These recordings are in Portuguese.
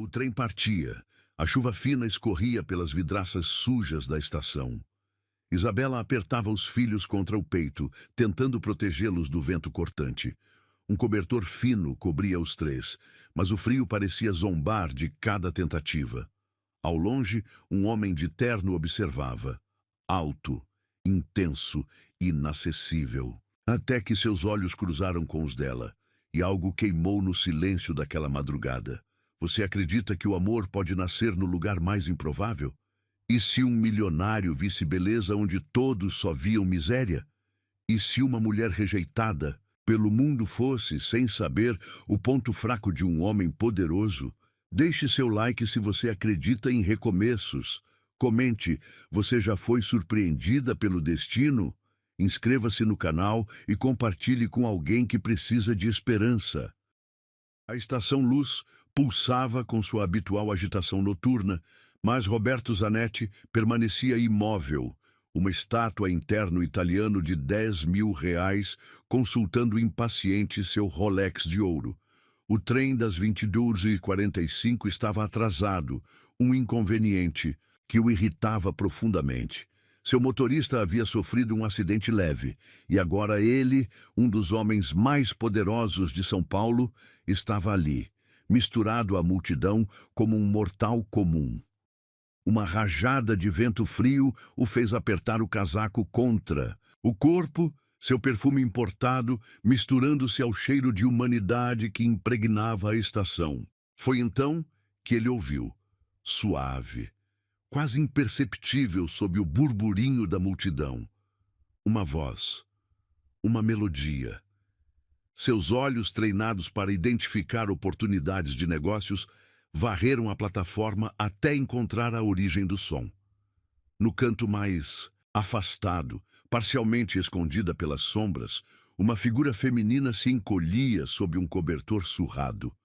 O trem partia. A chuva fina escorria pelas vidraças sujas da estação. Isabela apertava os filhos contra o peito, tentando protegê-los do vento cortante. Um cobertor fino cobria os três, mas o frio parecia zombar de cada tentativa. Ao longe, um homem de terno observava. Alto, intenso, inacessível. Até que seus olhos cruzaram com os dela, e algo queimou no silêncio daquela madrugada. Você acredita que o amor pode nascer no lugar mais improvável? E se um milionário visse beleza onde todos só viam miséria? E se uma mulher rejeitada pelo mundo fosse, sem saber, o ponto fraco de um homem poderoso? Deixe seu like se você acredita em recomeços. Comente, você já foi surpreendida pelo destino? Inscreva-se no canal e compartilhe com alguém que precisa de esperança. A Estação Luz pulsava com sua habitual agitação noturna, mas Roberto Zanetti permanecia imóvel, uma estátua em terno italiano de R$ 10.000, consultando impaciente seu Rolex de ouro. O trem das 22h45 estava atrasado, um inconveniente que o irritava profundamente. Seu motorista havia sofrido um acidente leve, e agora ele, um dos homens mais poderosos de São Paulo, estava ali, misturado à multidão como um mortal comum. Uma rajada de vento frio o fez apertar o casaco contra o corpo, seu perfume importado misturando-se ao cheiro de humanidade que impregnava a estação. Foi então que ele ouviu, suave, quase imperceptível sob o burburinho da multidão, uma voz, uma melodia. Seus olhos, treinados para identificar oportunidades de negócios, varreram a plataforma até encontrar a origem do som. No canto mais afastado, parcialmente escondida pelas sombras, uma figura feminina se encolhia sob um cobertor surrado.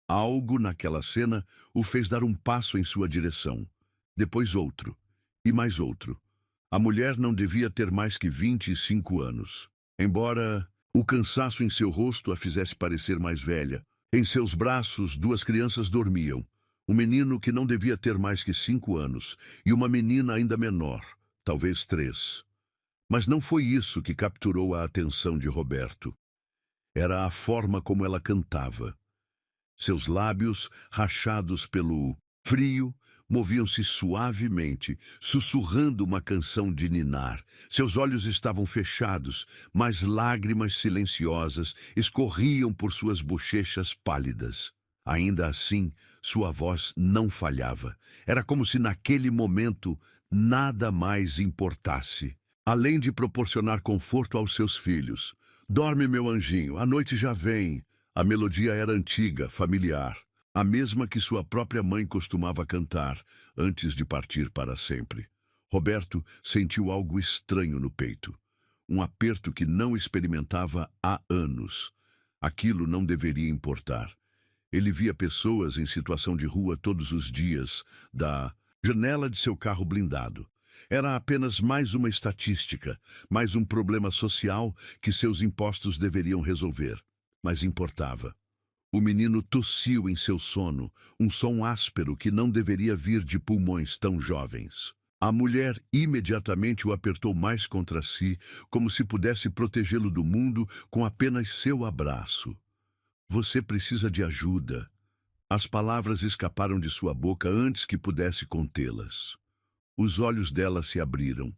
Algo naquela cena o fez dar um passo em sua direção. Depois outro, e mais outro. A mulher não devia ter mais que 25 anos. Embora o cansaço em seu rosto a fizesse parecer mais velha, em seus braços 2 crianças dormiam. Um menino que não devia ter mais que 5 anos, e uma menina ainda menor, talvez 3. Mas não foi isso que capturou a atenção de Roberto. Era a forma como ela cantava. Seus lábios, rachados pelo frio, moviam-se suavemente, sussurrando uma canção de ninar. Seus olhos estavam fechados, mas lágrimas silenciosas escorriam por suas bochechas pálidas. Ainda assim, sua voz não falhava. Era como se naquele momento nada mais importasse, além de proporcionar conforto aos seus filhos. Dorme, meu anjinho, a noite já vem. A melodia era antiga, familiar. A mesma que sua própria mãe costumava cantar antes de partir para sempre. Roberto sentiu algo estranho no peito. Um aperto que não experimentava há anos. Aquilo não deveria importar. Ele via pessoas em situação de rua todos os dias, da janela de seu carro blindado. Era apenas mais uma estatística, mais um problema social que seus impostos deveriam resolver. Mas importava. O menino tossiu em seu sono, um som áspero que não deveria vir de pulmões tão jovens. A mulher imediatamente o apertou mais contra si, como se pudesse protegê-lo do mundo com apenas seu abraço. Você precisa de ajuda. As palavras escaparam de sua boca antes que pudesse contê-las. Os olhos dela se abriram.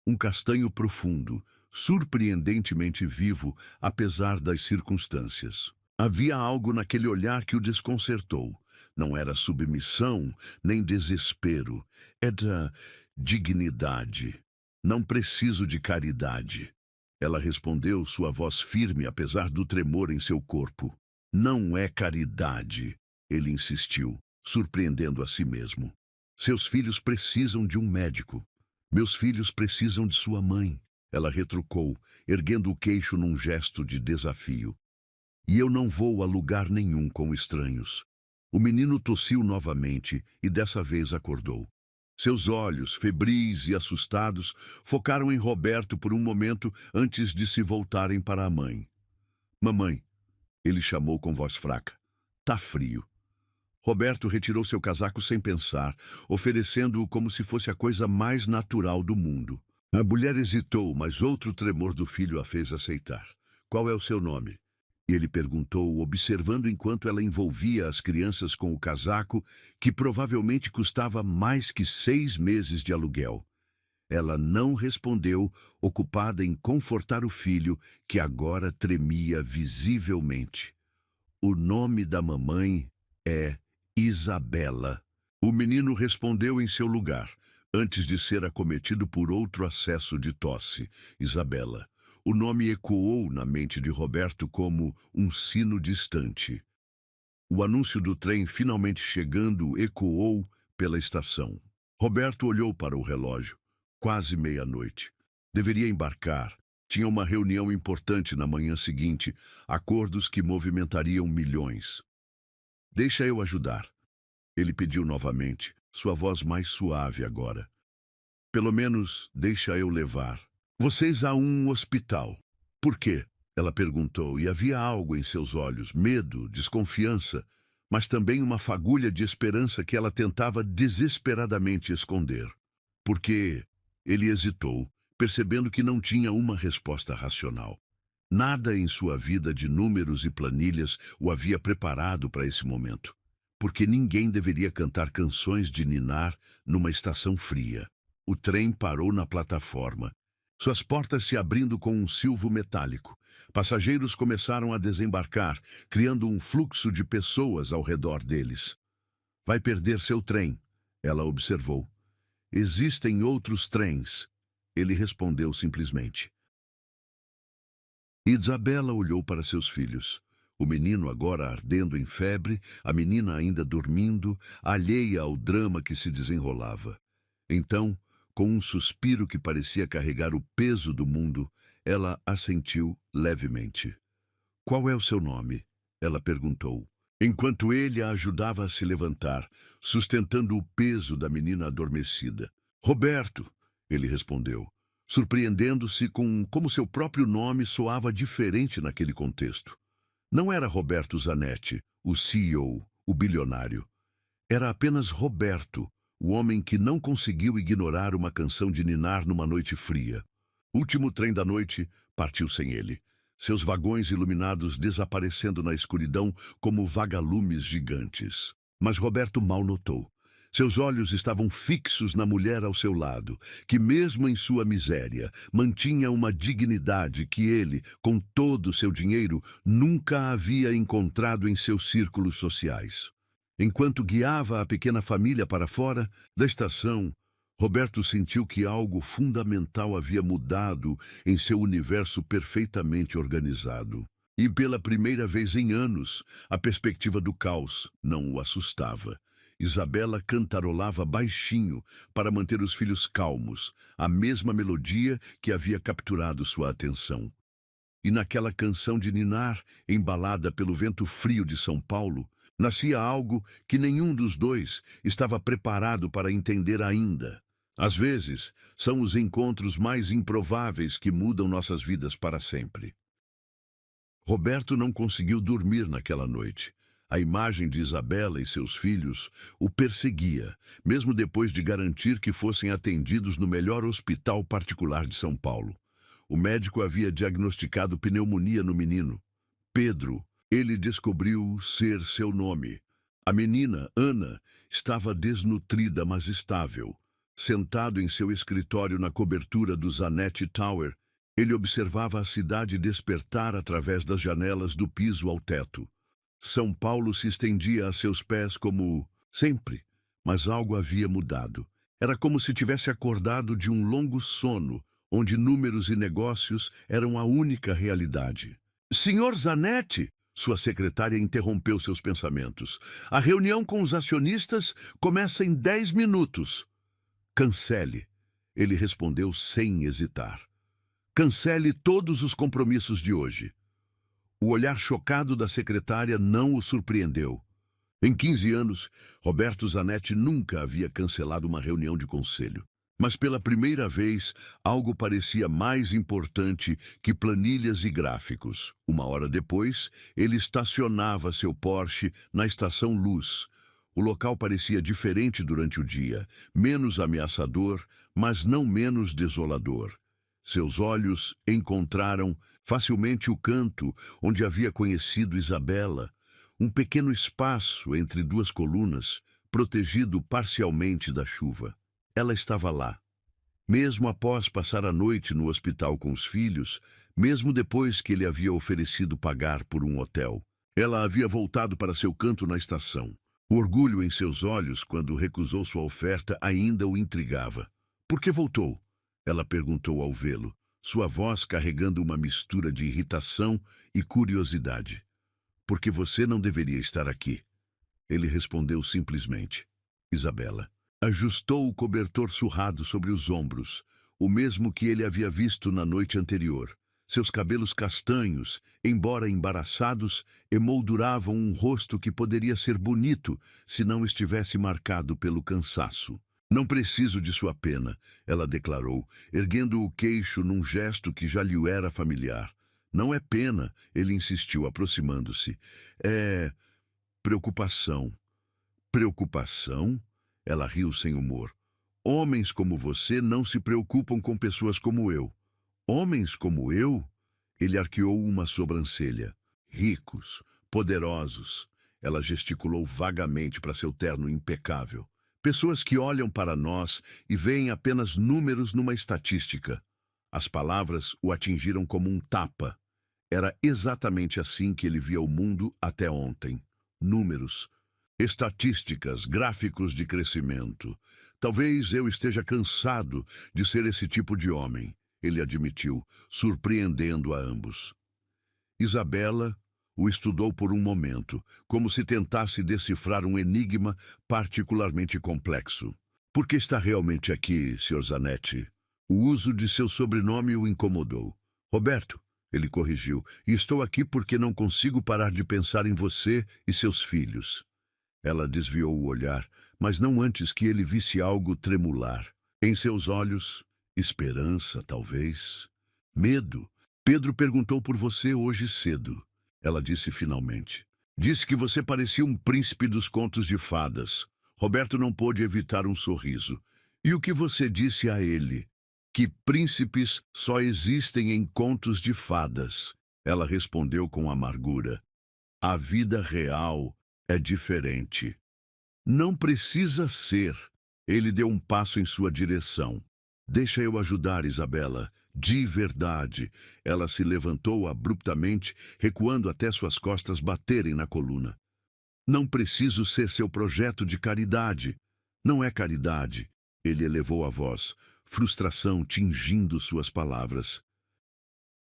Um castanho profundo, surpreendentemente vivo, apesar das circunstâncias. Havia algo naquele olhar que o desconcertou. Não era submissão, nem desespero. Era dignidade. Não preciso de caridade. Ela respondeu, sua voz firme, apesar do tremor em seu corpo. Não é caridade, ele insistiu, surpreendendo a si mesmo. Seus filhos precisam de um médico. Meus filhos precisam de sua mãe. Ela retrucou, erguendo o queixo num gesto de desafio. E eu não vou a lugar nenhum com estranhos. O menino tossiu novamente e dessa vez acordou. Seus olhos, febris e assustados, focaram em Roberto por um momento antes de se voltarem para a mãe. Mamãe, ele chamou com voz fraca. Tá frio. Roberto retirou seu casaco sem pensar, oferecendo-o como se fosse a coisa mais natural do mundo. A mulher hesitou, mas outro tremor do filho a fez aceitar. Qual é o seu nome? Ele perguntou, observando enquanto ela envolvia as crianças com o casaco, que provavelmente custava mais que 6 meses de aluguel. Ela não respondeu, ocupada em confortar o filho, que agora tremia visivelmente. O nome da mamãe é Isabela. O menino respondeu em seu lugar, antes de ser acometido por outro acesso de tosse. Isabela. O nome ecoou na mente de Roberto como um sino distante. O anúncio do trem finalmente chegando ecoou pela estação. Roberto olhou para o relógio. Quase meia-noite. Deveria embarcar. Tinha uma reunião importante na manhã seguinte, acordos que movimentariam milhões. Deixa eu ajudar. Ele pediu novamente, sua voz mais suave agora. Pelo menos, deixa eu levar. Vocês a um hospital. Por quê? Ela perguntou, e havia algo em seus olhos, medo, desconfiança, mas também uma fagulha de esperança que ela tentava desesperadamente esconder. Porque ele hesitou, percebendo que não tinha uma resposta racional. Nada em sua vida de números e planilhas o havia preparado para esse momento. Porque ninguém deveria cantar canções de ninar numa estação fria. O trem parou na plataforma, suas portas se abrindo com um silvo metálico. Passageiros começaram a desembarcar, criando um fluxo de pessoas ao redor deles. Vai perder seu trem, ela observou. Existem outros trens, ele respondeu simplesmente. Isabela olhou para seus filhos. O menino agora ardendo em febre, a menina ainda dormindo, alheia ao drama que se desenrolava. Então, com um suspiro que parecia carregar o peso do mundo, ela assentiu levemente. Qual é o seu nome? Ela perguntou, enquanto ele a ajudava a se levantar, sustentando o peso da menina adormecida. Roberto, ele respondeu, surpreendendo-se com como seu próprio nome soava diferente naquele contexto. Não era Roberto Zanetti, o CEO, o bilionário. Era apenas Roberto, o homem que não conseguiu ignorar uma canção de ninar numa noite fria. O último trem da noite partiu sem ele, seus vagões iluminados desaparecendo na escuridão como vagalumes gigantes. Mas Roberto mal notou. Seus olhos estavam fixos na mulher ao seu lado, que mesmo em sua miséria, mantinha uma dignidade que ele, com todo o seu dinheiro, nunca havia encontrado em seus círculos sociais. Enquanto guiava a pequena família para fora da estação, Roberto sentiu que algo fundamental havia mudado em seu universo perfeitamente organizado. E pela primeira vez em anos, a perspectiva do caos não o assustava. Isabela cantarolava baixinho para manter os filhos calmos, a mesma melodia que havia capturado sua atenção. E naquela canção de ninar, embalada pelo vento frio de São Paulo, nascia algo que nenhum dos dois estava preparado para entender ainda. Às vezes, são os encontros mais improváveis que mudam nossas vidas para sempre. Roberto não conseguiu dormir naquela noite. A imagem de Isabela e seus filhos o perseguia, mesmo depois de garantir que fossem atendidos no melhor hospital particular de São Paulo. O médico havia diagnosticado pneumonia no menino. Pedro, ele descobriu ser seu nome. A menina, Ana, estava desnutrida, mas estável. Sentado em seu escritório na cobertura do Zanetti Tower, ele observava a cidade despertar através das janelas do piso ao teto. São Paulo se estendia a seus pés como sempre, mas algo havia mudado. Era como se tivesse acordado de um longo sono, onde números e negócios eram a única realidade. Senhor Zanetti, sua secretária interrompeu seus pensamentos. A reunião com os acionistas começa em 10 minutos. Cancele, ele respondeu sem hesitar. Cancele todos os compromissos de hoje. O olhar chocado da secretária não o surpreendeu. Em 15 anos, Roberto Zanetti nunca havia cancelado uma reunião de conselho. Mas pela primeira vez, algo parecia mais importante que planilhas e gráficos. Uma hora depois, ele estacionava seu Porsche na Estação Luz. O local parecia diferente durante o dia, menos ameaçador, mas não menos desolador. Seus olhos encontraram facilmente o canto onde havia conhecido Isabela, um pequeno espaço entre duas colunas, protegido parcialmente da chuva. Ela estava lá. Mesmo após passar a noite no hospital com os filhos, mesmo depois que ele havia oferecido pagar por um hotel, ela havia voltado para seu canto na estação. O orgulho em seus olhos quando recusou sua oferta ainda o intrigava. Por que voltou? Ela perguntou ao vê-lo, sua voz carregando uma mistura de irritação e curiosidade. Porque você não deveria estar aqui. Ele respondeu simplesmente. Isabela ajustou o cobertor surrado sobre os ombros, o mesmo que ele havia visto na noite anterior. Seus cabelos castanhos, embora embaraçados, emolduravam um rosto que poderia ser bonito se não estivesse marcado pelo cansaço. Não preciso de sua pena, ela declarou, erguendo o queixo num gesto que já lhe era familiar. Não é pena, ele insistiu, aproximando-se. É preocupação. Preocupação? Ela riu sem humor. Homens como você não se preocupam com pessoas como eu. Homens como eu? Ele arqueou uma sobrancelha. Ricos, poderosos. Ela gesticulou vagamente para seu terno impecável. Pessoas que olham para nós e veem apenas números numa estatística. As palavras o atingiram como um tapa. Era exatamente assim que ele via o mundo até ontem. Números. Estatísticas, gráficos de crescimento. Talvez eu esteja cansado de ser esse tipo de homem, ele admitiu, surpreendendo a ambos. Isabela o estudou por um momento, como se tentasse decifrar um enigma particularmente complexo. Por que está realmente aqui, Sr. Zanetti? O uso de seu sobrenome o incomodou. Roberto, ele corrigiu, e estou aqui porque não consigo parar de pensar em você e seus filhos. Ela desviou o olhar, mas não antes que ele visse algo tremular. Em seus olhos, esperança, talvez. Medo. Pedro perguntou por você hoje cedo. Ela disse finalmente. Disse que você parecia um príncipe dos contos de fadas. Roberto não pôde evitar um sorriso. E o que você disse a ele? Que príncipes só existem em contos de fadas. Ela respondeu com amargura. A vida real é diferente. Não precisa ser. Ele deu um passo em sua direção. Deixa eu ajudar, Isabela. De verdade. Ela se levantou abruptamente, recuando até suas costas baterem na coluna. Não preciso ser seu projeto de caridade. Não é caridade. Ele elevou a voz, frustração tingindo suas palavras.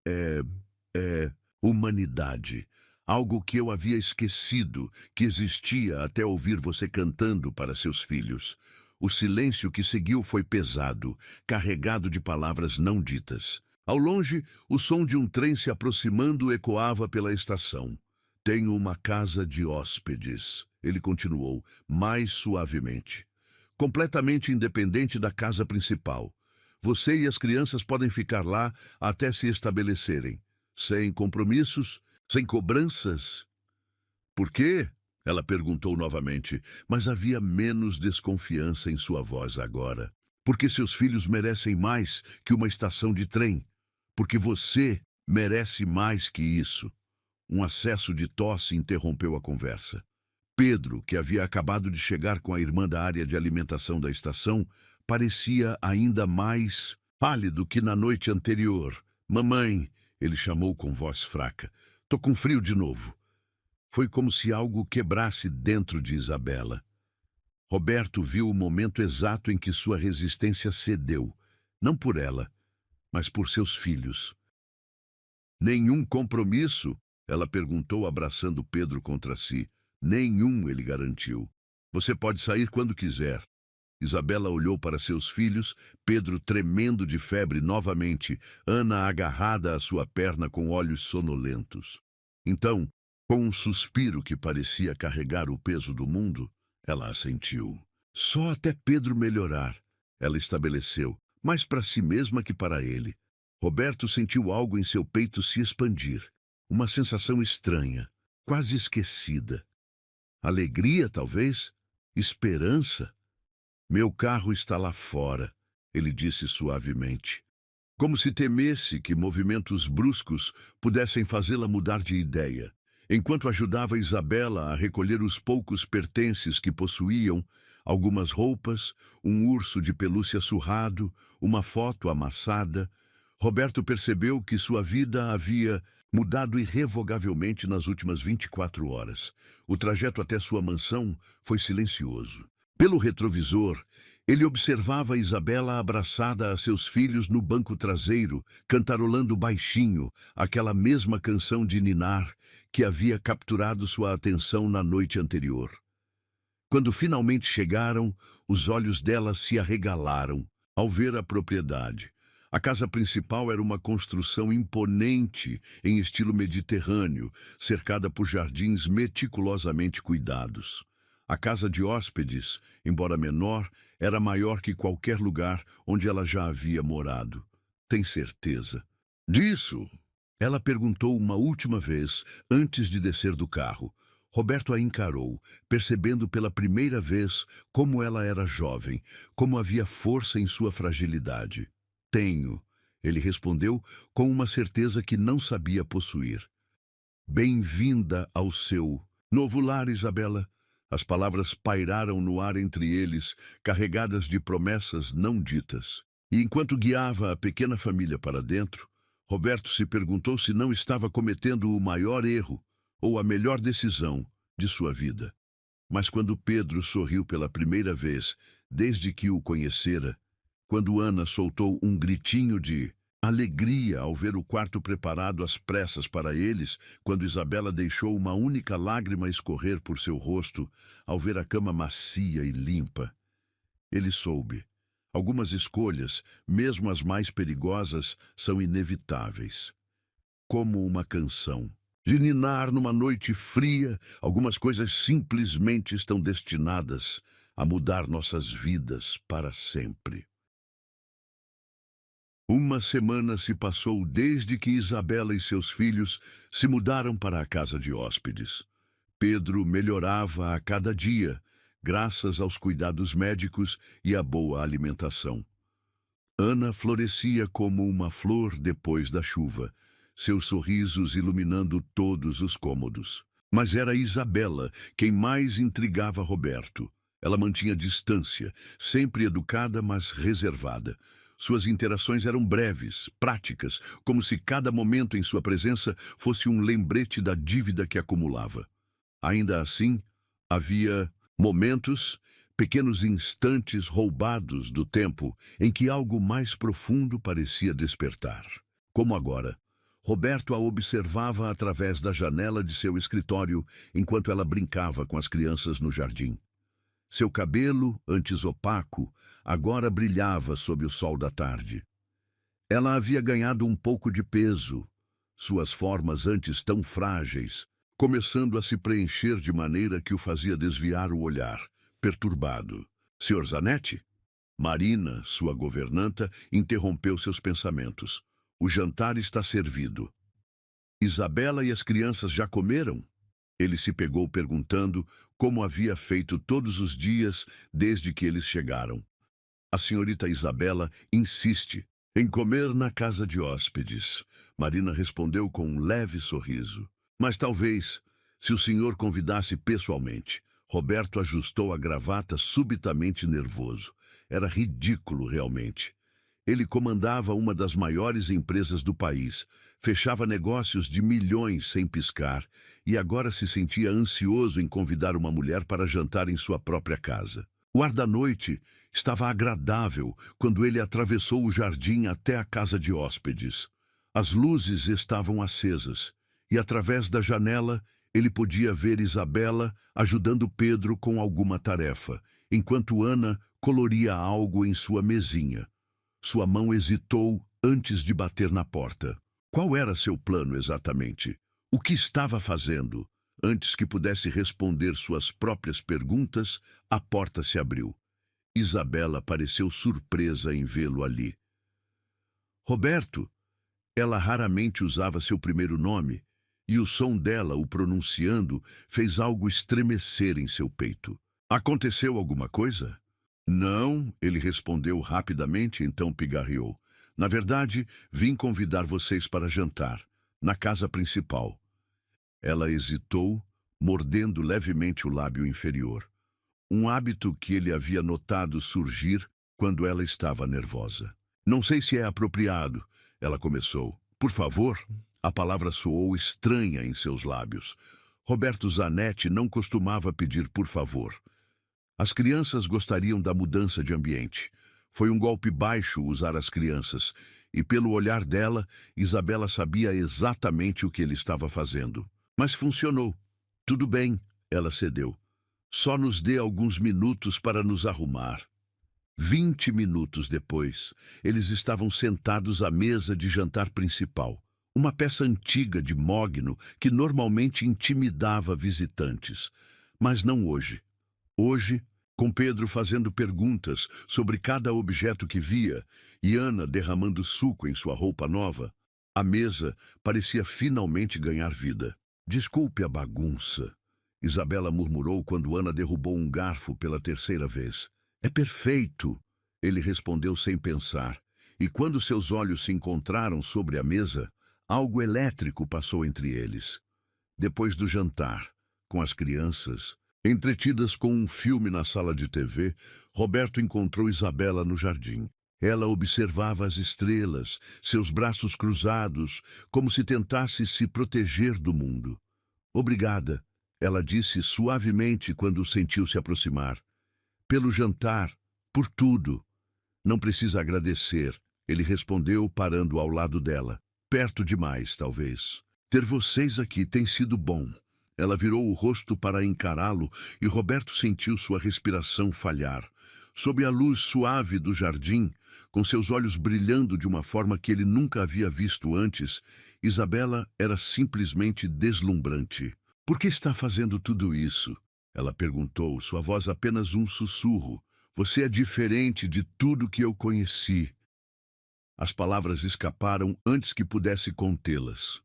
É humanidade. Algo que eu havia esquecido que existia até ouvir você cantando para seus filhos. O silêncio que seguiu foi pesado, carregado de palavras não ditas. Ao longe, o som de um trem se aproximando ecoava pela estação. Tenho uma casa de hóspedes, ele continuou, mais suavemente. Completamente independente da casa principal. Você e as crianças podem ficar lá até se estabelecerem. Sem compromissos, sem cobranças. Por quê? Ela perguntou novamente, mas havia menos desconfiança em sua voz agora. Porque seus filhos merecem mais que uma estação de trem. Porque você merece mais que isso. Um acesso de tosse interrompeu a conversa. Pedro, que havia acabado de chegar com a irmã da área de alimentação da estação, parecia ainda mais pálido que na noite anterior. Mamãe, ele chamou com voz fraca. Tô com frio de novo. Foi como se algo quebrasse dentro de Isabela. Roberto viu o momento exato em que sua resistência cedeu, não por ela, mas por seus filhos. Nenhum compromisso? Ela perguntou, abraçando Pedro contra si. Nenhum, ele garantiu. Você pode sair quando quiser. Isabela olhou para seus filhos, Pedro tremendo de febre novamente, Ana agarrada à sua perna com olhos sonolentos. Então, com um suspiro que parecia carregar o peso do mundo, ela assentiu. Só até Pedro melhorar, ela estabeleceu, mais para si mesma que para ele. Roberto sentiu algo em seu peito se expandir, uma sensação estranha, quase esquecida. Alegria, talvez? Esperança? Meu carro está lá fora, ele disse suavemente, como se temesse que movimentos bruscos pudessem fazê-la mudar de ideia. Enquanto ajudava Isabela a recolher os poucos pertences que possuíam, algumas roupas, um urso de pelúcia surrado, uma foto amassada, Roberto percebeu que sua vida havia mudado irrevogavelmente nas últimas 24 horas. O trajeto até sua mansão foi silencioso. Pelo retrovisor, ele observava Isabela abraçada a seus filhos no banco traseiro, cantarolando baixinho aquela mesma canção de ninar que havia capturado sua atenção na noite anterior. Quando finalmente chegaram, os olhos dela se arregalaram ao ver a propriedade. A casa principal era uma construção imponente em estilo mediterrâneo, cercada por jardins meticulosamente cuidados. A casa de hóspedes, embora menor, era maior que qualquer lugar onde ela já havia morado. Tem certeza disso? Ela perguntou uma última vez antes de descer do carro. Roberto a encarou, percebendo pela primeira vez como ela era jovem, como havia força em sua fragilidade. Tenho, ele respondeu com uma certeza que não sabia possuir. Bem-vinda ao seu novo lar, Isabela. As palavras pairaram no ar entre eles, carregadas de promessas não ditas. E enquanto guiava a pequena família para dentro, Roberto se perguntou se não estava cometendo o maior erro ou a melhor decisão de sua vida. Mas quando Pedro sorriu pela primeira vez desde que o conhecera, quando Ana soltou um gritinho de alegria ao ver o quarto preparado às pressas para eles, quando Isabela deixou uma única lágrima escorrer por seu rosto ao ver a cama macia e limpa, ele soube. Algumas escolhas, mesmo as mais perigosas, são inevitáveis. Como uma canção. De ninar numa noite fria, algumas coisas simplesmente estão destinadas a mudar nossas vidas para sempre. Uma semana se passou desde que Isabela e seus filhos se mudaram para a casa de hóspedes. Pedro melhorava a cada dia, graças aos cuidados médicos e à boa alimentação. Ana florescia como uma flor depois da chuva, seus sorrisos iluminando todos os cômodos. Mas era Isabela quem mais intrigava Roberto. Ela mantinha distância, sempre educada, mas reservada. Suas interações eram breves, práticas, como se cada momento em sua presença fosse um lembrete da dívida que acumulava. Ainda assim, havia momentos, pequenos instantes roubados do tempo em que algo mais profundo parecia despertar. Como agora, Roberto a observava através da janela de seu escritório enquanto ela brincava com as crianças no jardim. Seu cabelo, antes opaco, agora brilhava sob o sol da tarde. Ela havia ganhado um pouco de peso, suas formas antes tão frágeis, começando a se preencher de maneira que o fazia desviar o olhar, perturbado. Sr. Zanetti? Marina, sua governanta, interrompeu seus pensamentos. O jantar está servido. Isabela e as crianças já comeram? Ele se pegou perguntando como havia feito todos os dias desde que eles chegaram. A senhorita Isabela insiste em comer na casa de hóspedes. Marina respondeu com um leve sorriso. Mas talvez, se o senhor convidasse pessoalmente. Roberto ajustou a gravata subitamente nervoso. Era ridículo, realmente. Ele comandava uma das maiores empresas do país, fechava negócios de milhões sem piscar e agora se sentia ansioso em convidar uma mulher para jantar em sua própria casa. O ar da noite estava agradável quando ele atravessou o jardim até a casa de hóspedes. As luzes estavam acesas e, através da janela, ele podia ver Isabela ajudando Pedro com alguma tarefa, enquanto Ana coloria algo em sua mesinha. Sua mão hesitou antes de bater na porta. Qual era seu plano exatamente? O que estava fazendo? Antes que pudesse responder suas próprias perguntas, a porta se abriu. Isabela pareceu surpresa em vê-lo ali. Roberto. Ela raramente usava seu primeiro nome, e o som dela, o pronunciando, fez algo estremecer em seu peito. Aconteceu alguma coisa? Não, ele respondeu rapidamente, então pigarreou. Na verdade, vim convidar vocês para jantar, na casa principal. Ela hesitou, mordendo levemente o lábio inferior. Um hábito que ele havia notado surgir quando ela estava nervosa. Não sei se é apropriado, ela começou. Por favor? A palavra soou estranha em seus lábios. Roberto Zanetti não costumava pedir por favor. As crianças gostariam da mudança de ambiente. Foi um golpe baixo usar as crianças, e pelo olhar dela, Isabela sabia exatamente o que ele estava fazendo. Mas funcionou. Tudo bem, ela cedeu. Só nos dê alguns minutos para nos arrumar. 20 minutos depois, eles estavam sentados à mesa de jantar principal. Uma peça antiga de mogno que normalmente intimidava visitantes. Mas não hoje. Hoje, com Pedro fazendo perguntas sobre cada objeto que via e Ana derramando suco em sua roupa nova, a mesa parecia finalmente ganhar vida. Desculpe a bagunça, Isabela murmurou quando Ana derrubou um garfo pela terceira vez. É perfeito, ele respondeu sem pensar, e quando seus olhos se encontraram sobre a mesa, algo elétrico passou entre eles. Depois do jantar, com as crianças, entretidas com um filme na sala de TV, Roberto encontrou Isabela no jardim. Ela observava as estrelas, seus braços cruzados, como se tentasse se proteger do mundo. Obrigada, ela disse suavemente quando o sentiu se aproximar. Pelo jantar, por tudo. Não precisa agradecer, ele respondeu parando ao lado dela. Perto demais, talvez. Ter vocês aqui tem sido bom. Ela virou o rosto para encará-lo e Roberto sentiu sua respiração falhar. Sob a luz suave do jardim, com seus olhos brilhando de uma forma que ele nunca havia visto antes, Isabela era simplesmente deslumbrante. Por que está fazendo tudo isso? Ela perguntou, sua voz apenas um sussurro. Você é diferente de tudo que eu conheci. As palavras escaparam antes que pudesse contê-las.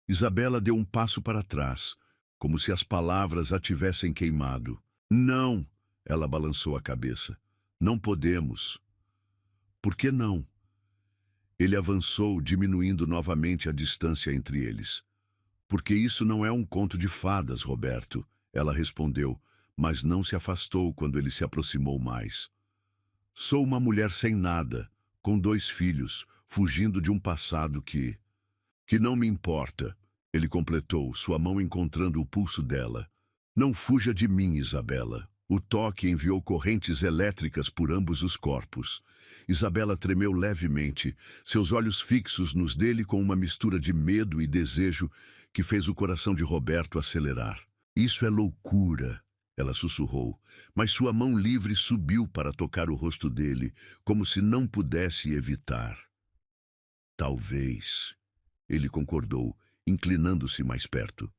Isabela deu um passo para trás, como se as palavras a tivessem queimado. Não, ela balançou a cabeça. Não podemos. Por que não? Ele avançou, diminuindo novamente a distância entre eles. Porque isso não é um conto de fadas, Roberto, ela respondeu, mas não se afastou quando ele se aproximou mais. Sou uma mulher sem nada, com 2 filhos, fugindo de um passado que não me importa, ele completou, sua mão encontrando o pulso dela. Não fuja de mim, Isabela. O toque enviou correntes elétricas por ambos os corpos. Isabela tremeu levemente, seus olhos fixos nos dele com uma mistura de medo e desejo que fez o coração de Roberto acelerar. Isso é loucura, ela sussurrou, mas sua mão livre subiu para tocar o rosto dele, como se não pudesse evitar. Talvez, ele concordou, inclinando-se mais perto.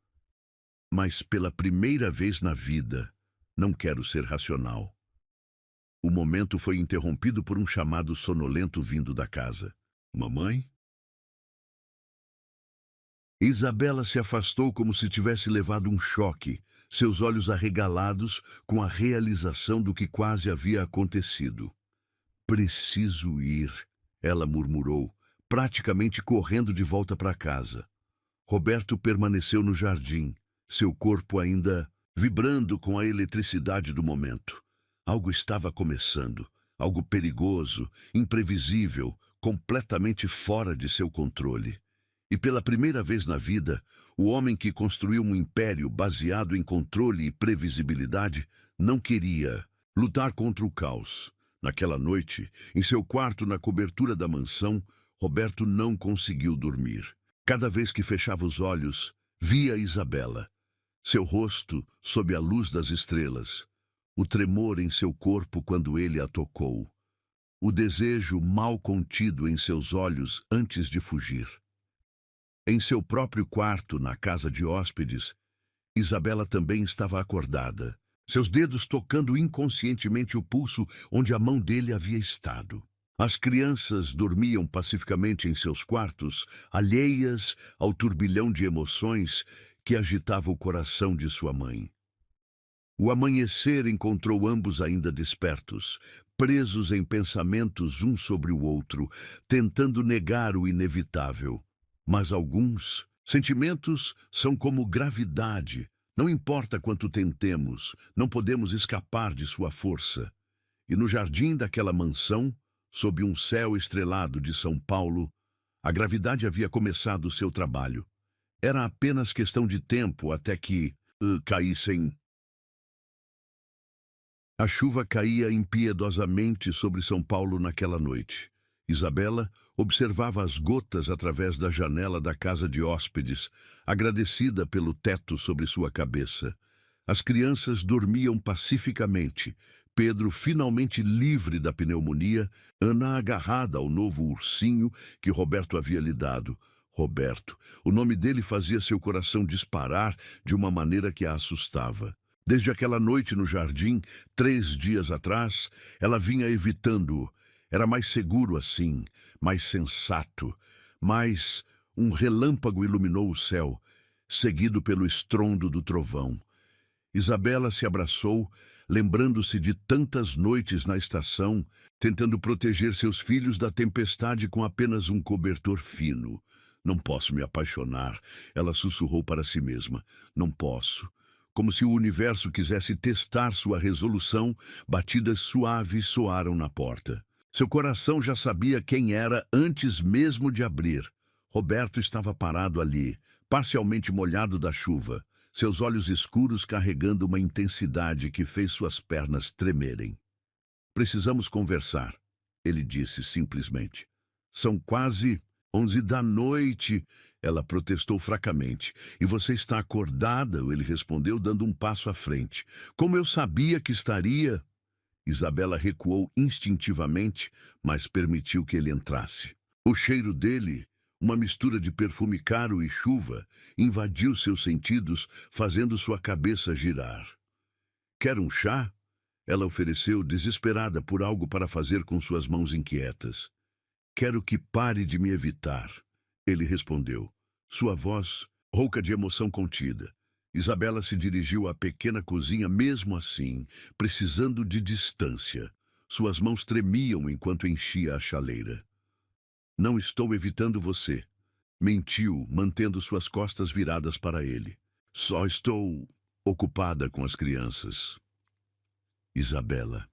Mas pela primeira vez na vida, não quero ser racional. O momento foi interrompido por um chamado sonolento vindo da casa. Mamãe? Isabela se afastou como se tivesse levado um choque, seus olhos arregalados com a realização do que quase havia acontecido. Preciso ir, ela murmurou, praticamente correndo de volta para casa. Roberto permaneceu no jardim, seu corpo ainda vibrando com a eletricidade do momento. Algo estava começando, algo perigoso, imprevisível, completamente fora de seu controle. E pela primeira vez na vida, o homem que construiu um império baseado em controle e previsibilidade não queria lutar contra o caos. Naquela noite, em seu quarto na cobertura da mansão, Roberto não conseguiu dormir. Cada vez que fechava os olhos, via Isabela. Seu rosto sob a luz das estrelas. O tremor em seu corpo quando ele a tocou. O desejo mal contido em seus olhos antes de fugir. Em seu próprio quarto, na casa de hóspedes, Isabela também estava acordada, seus dedos tocando inconscientemente o pulso onde a mão dele havia estado. As crianças dormiam pacificamente em seus quartos, alheias ao turbilhão de emoções que agitava o coração de sua mãe. O amanhecer encontrou ambos ainda despertos, presos em pensamentos um sobre o outro, tentando negar o inevitável. Mas alguns sentimentos são como gravidade. Não importa quanto tentemos, não podemos escapar de sua força. E no jardim daquela mansão, sob um céu estrelado de São Paulo, a gravidade havia começado seu trabalho. Era apenas questão de tempo até que caíssem. A chuva caía impiedosamente sobre São Paulo naquela noite. Isabela observava as gotas através da janela da casa de hóspedes, agradecida pelo teto sobre sua cabeça. As crianças dormiam pacificamente. Pedro finalmente livre da pneumonia, Ana agarrada ao novo ursinho que Roberto havia lhe dado. Roberto, o nome dele fazia seu coração disparar de uma maneira que a assustava. Desde aquela noite no jardim, 3 dias atrás, ela vinha evitando-o. Era mais seguro assim, mais sensato, mais... Um relâmpago iluminou o céu, seguido pelo estrondo do trovão. Isabela se abraçou, lembrando-se de tantas noites na estação, tentando proteger seus filhos da tempestade com apenas um cobertor fino. Não posso me apaixonar, ela sussurrou para si mesma. Não posso. Como se o universo quisesse testar sua resolução, batidas suaves soaram na porta. Seu coração já sabia quem era antes mesmo de abrir. Roberto estava parado ali, parcialmente molhado da chuva, seus olhos escuros carregando uma intensidade que fez suas pernas tremerem. Precisamos conversar, ele disse simplesmente. São quase 11 da noite, ela protestou fracamente. E você está acordada? Ele respondeu, dando um passo à frente. Como eu sabia que estaria... Isabela recuou instintivamente, mas permitiu que ele entrasse. O cheiro dele, uma mistura de perfume caro e chuva, invadiu seus sentidos, fazendo sua cabeça girar. Quer um chá? Ela ofereceu, desesperada por algo para fazer com suas mãos inquietas. Quero que pare de me evitar, ele respondeu, sua voz rouca de emoção contida. Isabela se dirigiu à pequena cozinha mesmo assim, precisando de distância. Suas mãos tremiam enquanto enchia a chaleira. Não estou evitando você, mentiu, mantendo suas costas viradas para ele. Só estou ocupada com as crianças. Isabela.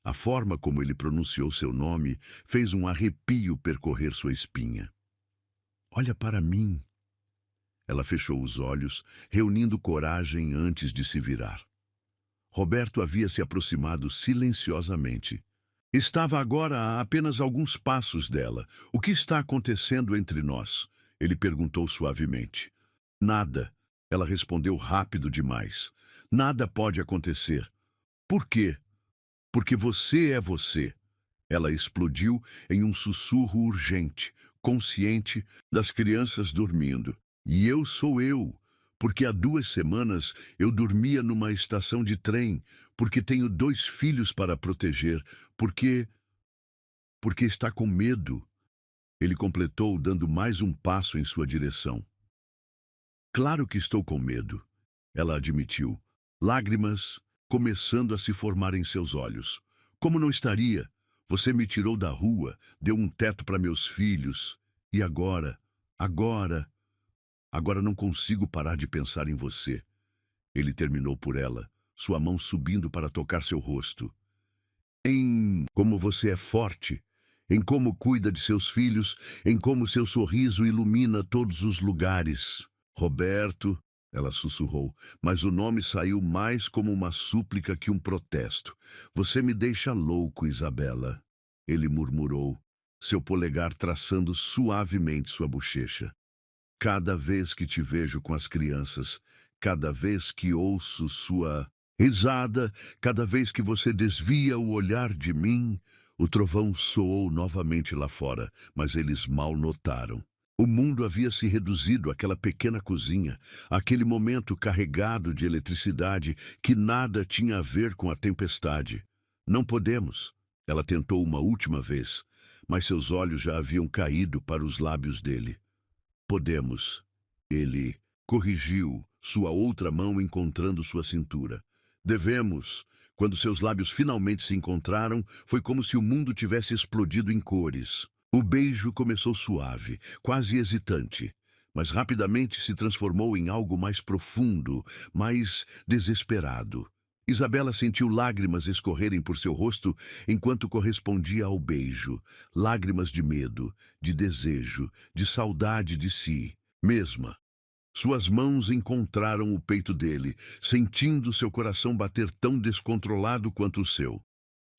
A forma como ele pronunciou seu nome fez um arrepio percorrer sua espinha. Olha para mim. Ela fechou os olhos, reunindo coragem antes de se virar. Roberto havia se aproximado silenciosamente. Estava agora a apenas alguns passos dela. O que está acontecendo entre nós? Ele perguntou suavemente. Nada. Ela respondeu rápido demais. Nada pode acontecer. Por quê? Porque você é você. Ela explodiu em um sussurro urgente, consciente das crianças dormindo. E eu sou eu, porque há 2 semanas eu dormia numa estação de trem, porque tenho 2 filhos para proteger, porque está com medo. Ele completou, dando mais um passo em sua direção. Claro que estou com medo, ela admitiu, lágrimas começando a se formar em seus olhos. Como não estaria? Você me tirou da rua, deu um teto para meus filhos, e agora não consigo parar de pensar em você. Ele terminou por ela, sua mão subindo para tocar seu rosto. Em como você é forte, em como cuida de seus filhos, em como seu sorriso ilumina todos os lugares. Roberto, ela sussurrou, mas o nome saiu mais como uma súplica que um protesto. Você me deixa louco, Isabela. Ele murmurou, seu polegar traçando suavemente sua bochecha. Cada vez que te vejo com as crianças, cada vez que ouço sua risada, cada vez que você desvia o olhar de mim, o trovão soou novamente lá fora, mas eles mal notaram. O mundo havia se reduzido àquela pequena cozinha, àquele momento carregado de eletricidade que nada tinha a ver com a tempestade. Não podemos. Ela tentou uma última vez, mas seus olhos já haviam caído para os lábios dele. Podemos. Ele corrigiu, sua outra mão encontrando sua cintura. Devemos. Quando seus lábios finalmente se encontraram, foi como se o mundo tivesse explodido em cores. O beijo começou suave, quase hesitante, mas rapidamente se transformou em algo mais profundo, mais desesperado. Isabela sentiu lágrimas escorrerem por seu rosto enquanto correspondia ao beijo. Lágrimas de medo, de desejo, de saudade de si mesma. Suas mãos encontraram o peito dele, sentindo seu coração bater tão descontrolado quanto o seu.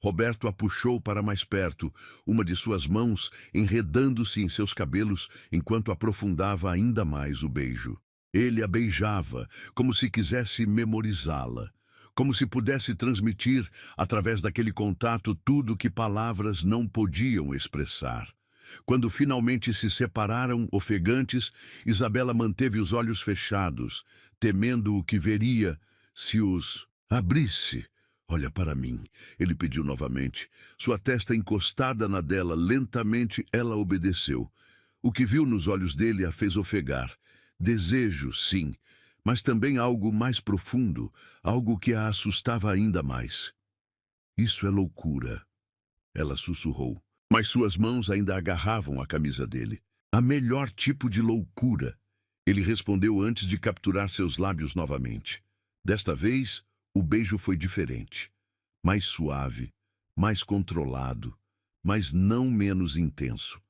Roberto a puxou para mais perto, uma de suas mãos enredando-se em seus cabelos enquanto aprofundava ainda mais o beijo. Ele a beijava, como se quisesse memorizá-la, como se pudesse transmitir, através daquele contato, tudo que palavras não podiam expressar. Quando finalmente se separaram, ofegantes, Isabela manteve os olhos fechados, temendo o que veria se os abrisse. Olha para mim, ele pediu novamente. Sua testa encostada na dela, lentamente ela obedeceu. O que viu nos olhos dele a fez ofegar. Desejo, sim, mas também algo mais profundo, algo que a assustava ainda mais. Isso é loucura, ela sussurrou, mas suas mãos ainda agarravam a camisa dele. A melhor tipo de loucura, ele respondeu antes de capturar seus lábios novamente. Desta vez, o beijo foi diferente, mais suave, mais controlado, mas não menos intenso.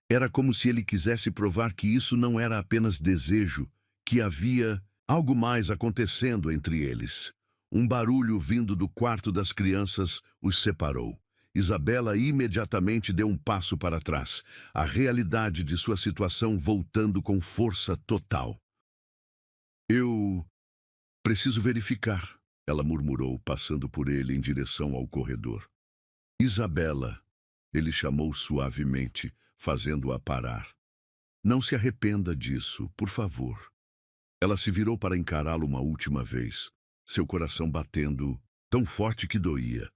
Era como se ele quisesse provar que isso não era apenas desejo, que havia algo mais acontecendo entre eles. Um barulho vindo do quarto das crianças os separou. Isabela imediatamente deu um passo para trás, a realidade de sua situação voltando com força total. Eu preciso verificar, ela murmurou, passando por ele em direção ao corredor. Isabela, ele chamou suavemente, fazendo-a parar. Não se arrependa disso, por favor. Ela se virou para encará-lo uma última vez, seu coração batendo tão forte que doía.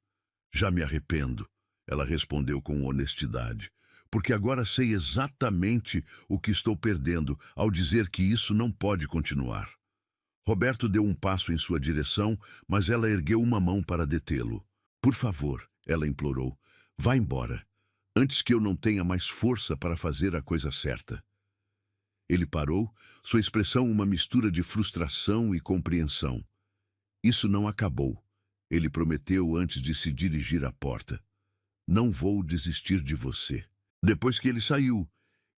Já me arrependo, ela respondeu com honestidade, porque agora sei exatamente o que estou perdendo ao dizer que isso não pode continuar. Roberto deu um passo em sua direção, mas ela ergueu uma mão para detê-lo. Por favor, ela implorou, vá embora, antes que eu não tenha mais força para fazer a coisa certa. Ele parou, sua expressão uma mistura de frustração e compreensão. Isso não acabou, ele prometeu antes de se dirigir à porta. Não vou desistir de você. Depois que ele saiu,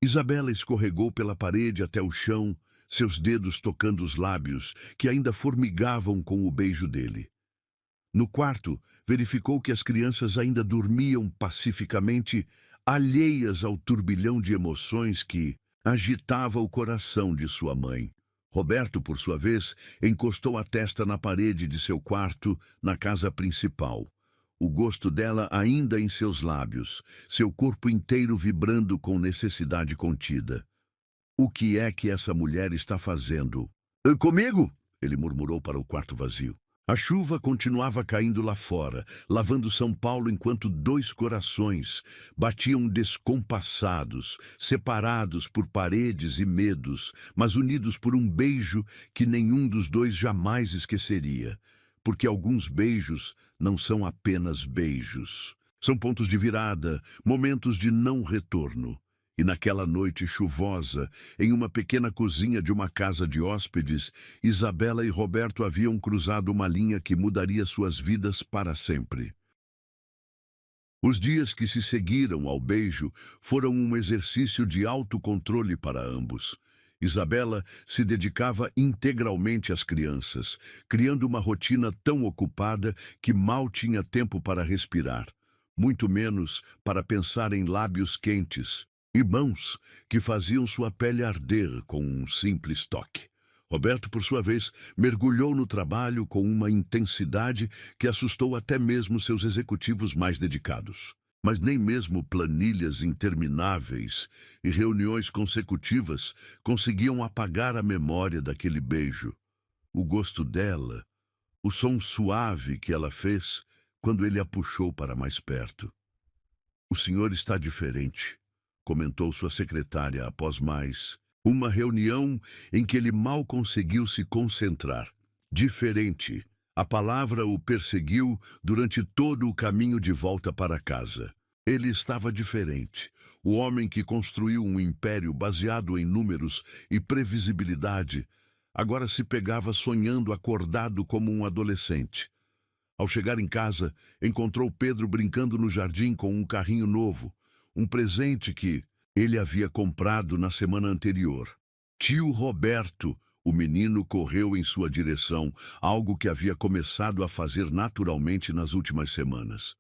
Isabela escorregou pela parede até o chão, seus dedos tocando os lábios, que ainda formigavam com o beijo dele. No quarto, verificou que as crianças ainda dormiam pacificamente, alheias ao turbilhão de emoções que agitava o coração de sua mãe. Roberto, por sua vez, encostou a testa na parede de seu quarto, na casa principal. O gosto dela ainda em seus lábios, seu corpo inteiro vibrando com necessidade contida. O que é que essa mulher está fazendo? Comigo? Ele murmurou para o quarto vazio. A chuva continuava caindo lá fora, lavando São Paulo enquanto dois corações batiam descompassados, separados por paredes e medos, mas unidos por um beijo que nenhum dos dois jamais esqueceria. Porque alguns beijos não são apenas beijos. São pontos de virada, momentos de não retorno. E naquela noite chuvosa, em uma pequena cozinha de uma casa de hóspedes, Isabela e Roberto haviam cruzado uma linha que mudaria suas vidas para sempre. Os dias que se seguiram ao beijo foram um exercício de autocontrole para ambos. Isabela se dedicava integralmente às crianças, criando uma rotina tão ocupada que mal tinha tempo para respirar, muito menos para pensar em lábios quentes e mãos que faziam sua pele arder com um simples toque. Roberto, por sua vez, mergulhou no trabalho com uma intensidade que assustou até mesmo seus executivos mais dedicados. Mas nem mesmo planilhas intermináveis e reuniões consecutivas conseguiam apagar a memória daquele beijo. O gosto dela, o som suave que ela fez quando ele a puxou para mais perto. "O senhor está diferente", comentou sua secretária após mais uma reunião em que ele mal conseguiu se concentrar. "Diferente", A palavra o perseguiu durante todo o caminho de volta para casa. Ele estava diferente. O homem que construiu um império baseado em números e previsibilidade agora se pegava sonhando acordado como um adolescente. Ao chegar em casa, encontrou Pedro brincando no jardim com um carrinho novo, um presente que ele havia comprado na semana anterior. Tio Roberto, o menino correu em sua direção, algo que havia começado a fazer naturalmente nas últimas semanas.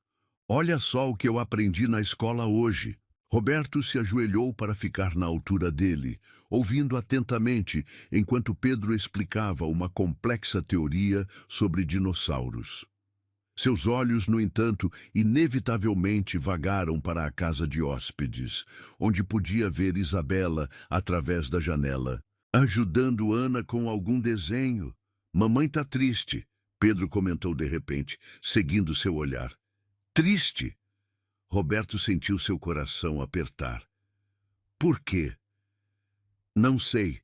Olha só o que eu aprendi na escola hoje. Roberto se ajoelhou para ficar na altura dele, ouvindo atentamente enquanto Pedro explicava uma complexa teoria sobre dinossauros. Seus olhos, no entanto, inevitavelmente vagaram para a casa de hóspedes, onde podia ver Isabela através da janela, ajudando Ana com algum desenho. Mamãe tá triste, Pedro comentou de repente, seguindo seu olhar. Triste? Roberto sentiu seu coração apertar. Por quê? Não sei.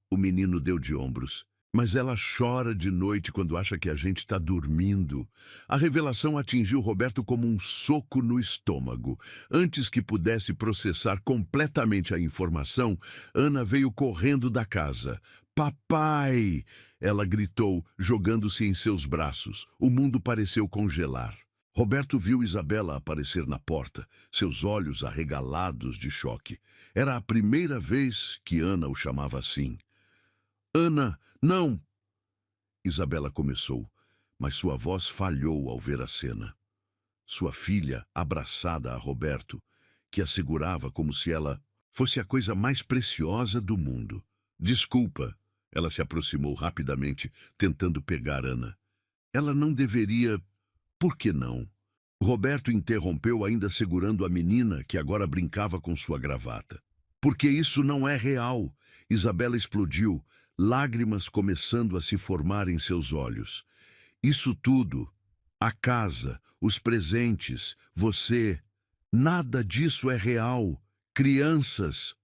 O menino deu de ombros. Mas ela chora de noite quando acha que a gente está dormindo. A revelação atingiu Roberto como um soco no estômago. Antes que pudesse processar completamente a informação, Ana veio correndo da casa. Papai! Ela gritou, jogando-se em seus braços. O mundo pareceu congelar. Roberto viu Isabela aparecer na porta, seus olhos arregalados de choque. Era a primeira vez que Ana o chamava assim. Ana, não! Isabela começou, mas sua voz falhou ao ver a cena. Sua filha, abraçada a Roberto, que a segurava como se ela fosse a coisa mais preciosa do mundo. Desculpa, ela se aproximou rapidamente, tentando pegar Ana. Ela não deveria... Por que não? Roberto interrompeu, ainda segurando a menina, que agora brincava com sua gravata. Porque isso não é real. Isabela explodiu, lágrimas começando a se formar em seus olhos. Isso tudo, a casa, os presentes, você, nada disso é real. Crianças.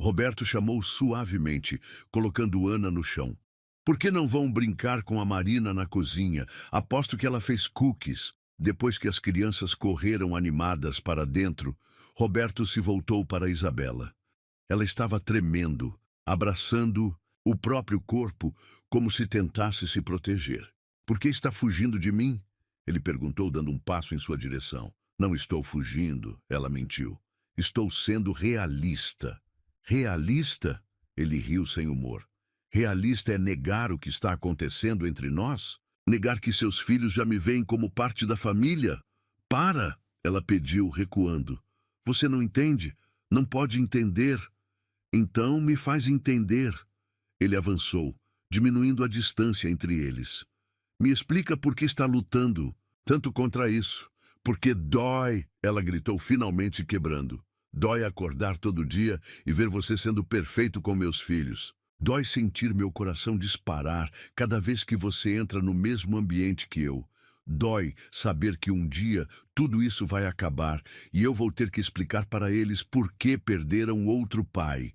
Roberto chamou suavemente, colocando Ana no chão. Por que não vão brincar com a Marina na cozinha? Aposto que ela fez cookies. Depois que as crianças correram animadas para dentro, Roberto se voltou para Isabela. Ela estava tremendo, abraçando o próprio corpo como se tentasse se proteger. Por que está fugindo de mim? Ele perguntou, dando um passo em sua direção. Não estou fugindo, ela mentiu. Estou sendo realista. Realista? Ele riu sem humor. Realista é negar o que está acontecendo entre nós? Negar que seus filhos já me veem como parte da família? Para! Ela pediu, recuando. Você não entende? Não pode entender. Então me faz entender. Ele avançou, diminuindo a distância entre eles. Me explica por que está lutando tanto contra isso. Porque dói, ela gritou, finalmente quebrando. Dói acordar todo dia e ver você sendo perfeito com meus filhos. Dói sentir meu coração disparar cada vez que você entra no mesmo ambiente que eu. Dói saber que um dia tudo isso vai acabar e eu vou ter que explicar para eles por que perderam outro pai.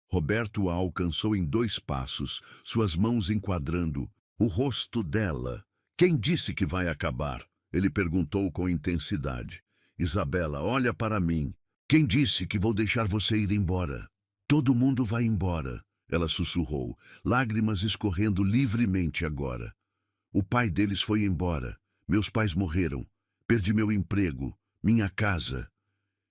Roberto a alcançou em 2 passos, suas mãos enquadrando o rosto dela. Quem disse que vai acabar? Ele perguntou com intensidade. Isabela, olha para mim. Quem disse que vou deixar você ir embora? Todo mundo vai embora. Ela sussurrou, lágrimas escorrendo livremente agora. O pai deles foi embora. Meus pais morreram. Perdi meu emprego, minha casa.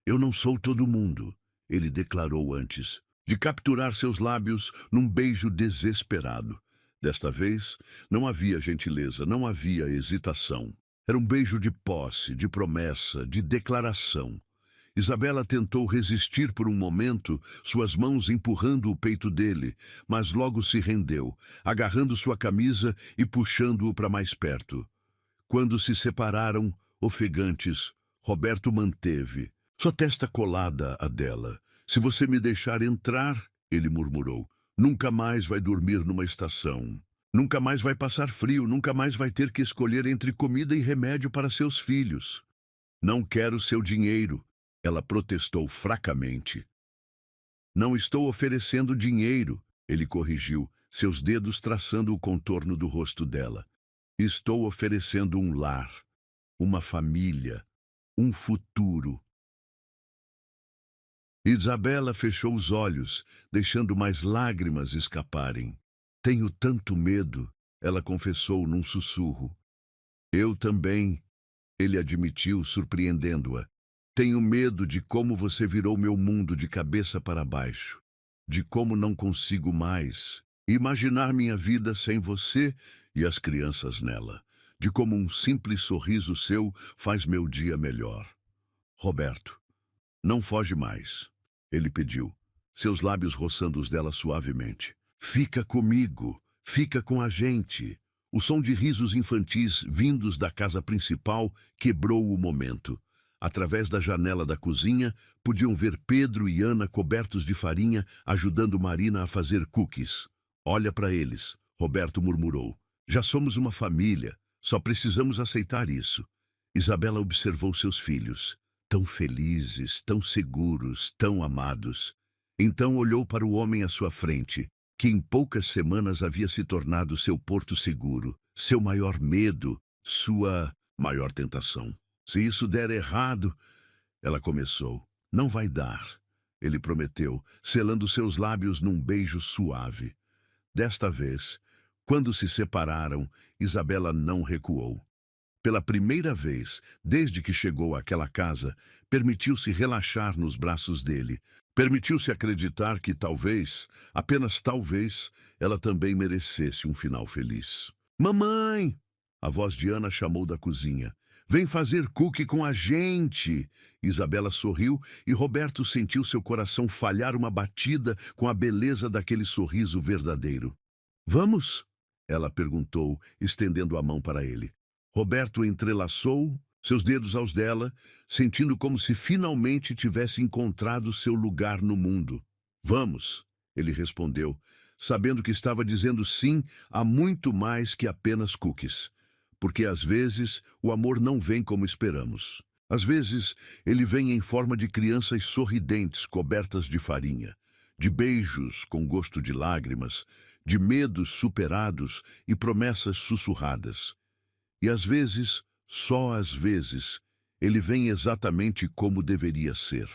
Eu não sou todo mundo, ele declarou antes, de capturar seus lábios num beijo desesperado. Desta vez, não havia gentileza, não havia hesitação. Era um beijo de posse, de promessa, de declaração. Isabela tentou resistir por um momento, suas mãos empurrando o peito dele, mas logo se rendeu, agarrando sua camisa e puxando-o para mais perto. Quando se separaram, ofegantes, Roberto manteve sua testa colada à dela. Se você me deixar entrar, ele murmurou, nunca mais vai dormir numa estação. Nunca mais vai passar frio, nunca mais vai ter que escolher entre comida e remédio para seus filhos. Não quero seu dinheiro. Ela protestou fracamente. Não estou oferecendo dinheiro, ele corrigiu, seus dedos traçando o contorno do rosto dela. Estou oferecendo um lar, uma família, um futuro. Isabela fechou os olhos, deixando mais lágrimas escaparem. Tenho tanto medo, ela confessou num sussurro. Eu também, ele admitiu, surpreendendo-a. Tenho medo de como você virou meu mundo de cabeça para baixo, de como não consigo mais imaginar minha vida sem você e as crianças nela, de como um simples sorriso seu faz meu dia melhor. Roberto, não foge mais, ele pediu, seus lábios roçando os dela suavemente. Fica comigo, fica com a gente. O som de risos infantis vindos da casa principal quebrou o momento. Através da janela da cozinha, podiam ver Pedro e Ana cobertos de farinha, ajudando Marina a fazer cookies. Olha para eles, Roberto murmurou. Já somos uma família, só precisamos aceitar isso. Isabela observou seus filhos, tão felizes, tão seguros, tão amados. Então olhou para o homem à sua frente, que em poucas semanas havia se tornado seu porto seguro, seu maior medo, sua maior tentação. Se isso der errado, ela começou. Não vai dar, ele prometeu, selando seus lábios num beijo suave. Desta vez, quando se separaram, Isabela não recuou. Pela primeira vez, desde que chegou àquela casa, permitiu-se relaxar nos braços dele. Permitiu-se acreditar que talvez, apenas talvez, ela também merecesse um final feliz. Mamãe! A voz de Ana chamou da cozinha. Vem fazer cookie com a gente! Isabela sorriu e Roberto sentiu seu coração falhar uma batida com a beleza daquele sorriso verdadeiro. Vamos? Ela perguntou, estendendo a mão para ele. Roberto entrelaçou seus dedos aos dela, sentindo como se finalmente tivesse encontrado seu lugar no mundo. Vamos, ele respondeu, sabendo que estava dizendo sim a muito mais que apenas cookies. Porque às vezes o amor não vem como esperamos. Às vezes ele vem em forma de crianças sorridentes cobertas de farinha, de beijos com gosto de lágrimas, de medos superados e promessas sussurradas. E às vezes, só às vezes, ele vem exatamente como deveria ser.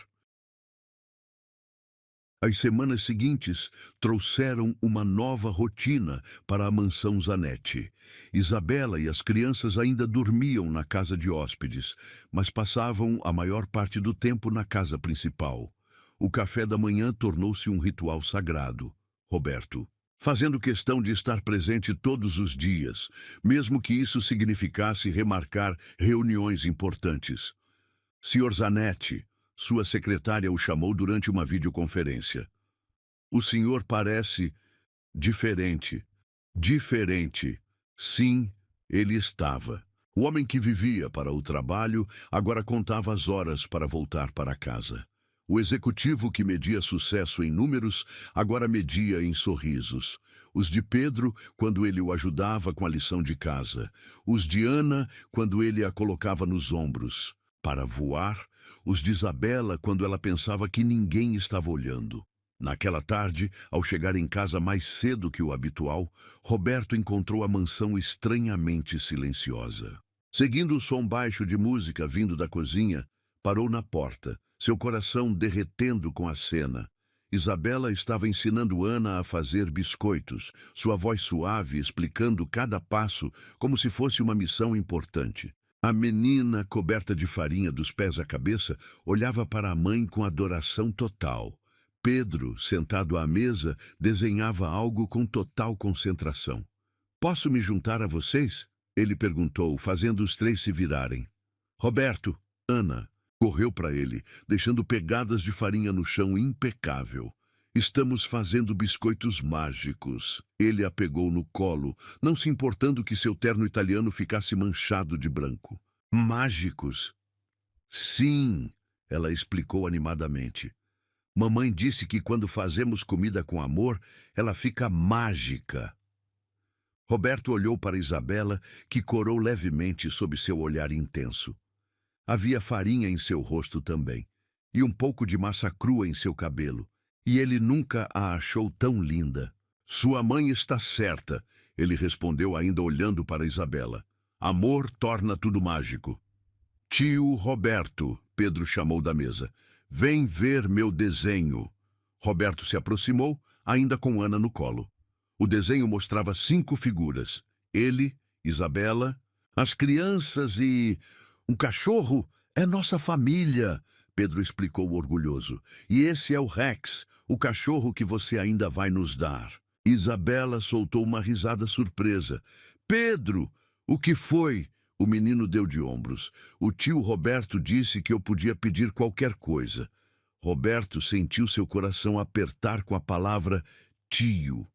As semanas seguintes trouxeram uma nova rotina para a mansão Zanetti. Isabela e as crianças ainda dormiam na casa de hóspedes, mas passavam a maior parte do tempo na casa principal. O café da manhã tornou-se um ritual sagrado. Roberto, fazendo questão de estar presente todos os dias, mesmo que isso significasse remarcar reuniões importantes. Sr. Zanetti, sua secretária o chamou durante uma videoconferência. O senhor parece diferente. Diferente. Sim, ele estava. O homem que vivia para o trabalho agora contava as horas para voltar para casa. O executivo que media sucesso em números agora media em sorrisos. Os de Pedro, quando ele o ajudava com a lição de casa. Os de Ana, quando ele a colocava nos ombros. Para voar, os de Isabela, quando ela pensava que ninguém estava olhando. Naquela tarde, ao chegar em casa mais cedo que o habitual, Roberto encontrou a mansão estranhamente silenciosa. Seguindo o som baixo de música vindo da cozinha, parou na porta, seu coração derretendo com a cena. Isabela estava ensinando Ana a fazer biscoitos, sua voz suave explicando cada passo como se fosse uma missão importante. A menina, coberta de farinha dos pés à cabeça, olhava para a mãe com adoração total. Pedro, sentado à mesa, desenhava algo com total concentração. Posso me juntar a vocês? Ele perguntou, fazendo os três se virarem. Roberto, Ana, correu para ele, deixando pegadas de farinha no chão impecável. Estamos fazendo biscoitos mágicos. Ele a pegou no colo, não se importando que seu terno italiano ficasse manchado de branco. Mágicos? Sim, ela explicou animadamente. Mamãe disse que quando fazemos comida com amor, ela fica mágica. Roberto olhou para Isabela, que corou levemente sob seu olhar intenso. Havia farinha em seu rosto também, e um pouco de massa crua em seu cabelo. E ele nunca a achou tão linda. Sua mãe está certa, ele respondeu ainda olhando para Isabela. Amor torna tudo mágico. Tio Roberto, Pedro chamou da mesa. Vem ver meu desenho. Roberto se aproximou, ainda com Ana no colo. O desenho mostrava 5 figuras. Ele, Isabela, as crianças e... um cachorro é nossa família, Pedro explicou orgulhoso. E esse é o Rex, o cachorro que você ainda vai nos dar. Isabela soltou uma risada surpresa. Pedro, o que foi? O menino deu de ombros. O tio Roberto disse que eu podia pedir qualquer coisa. Roberto sentiu seu coração apertar com a palavra tio.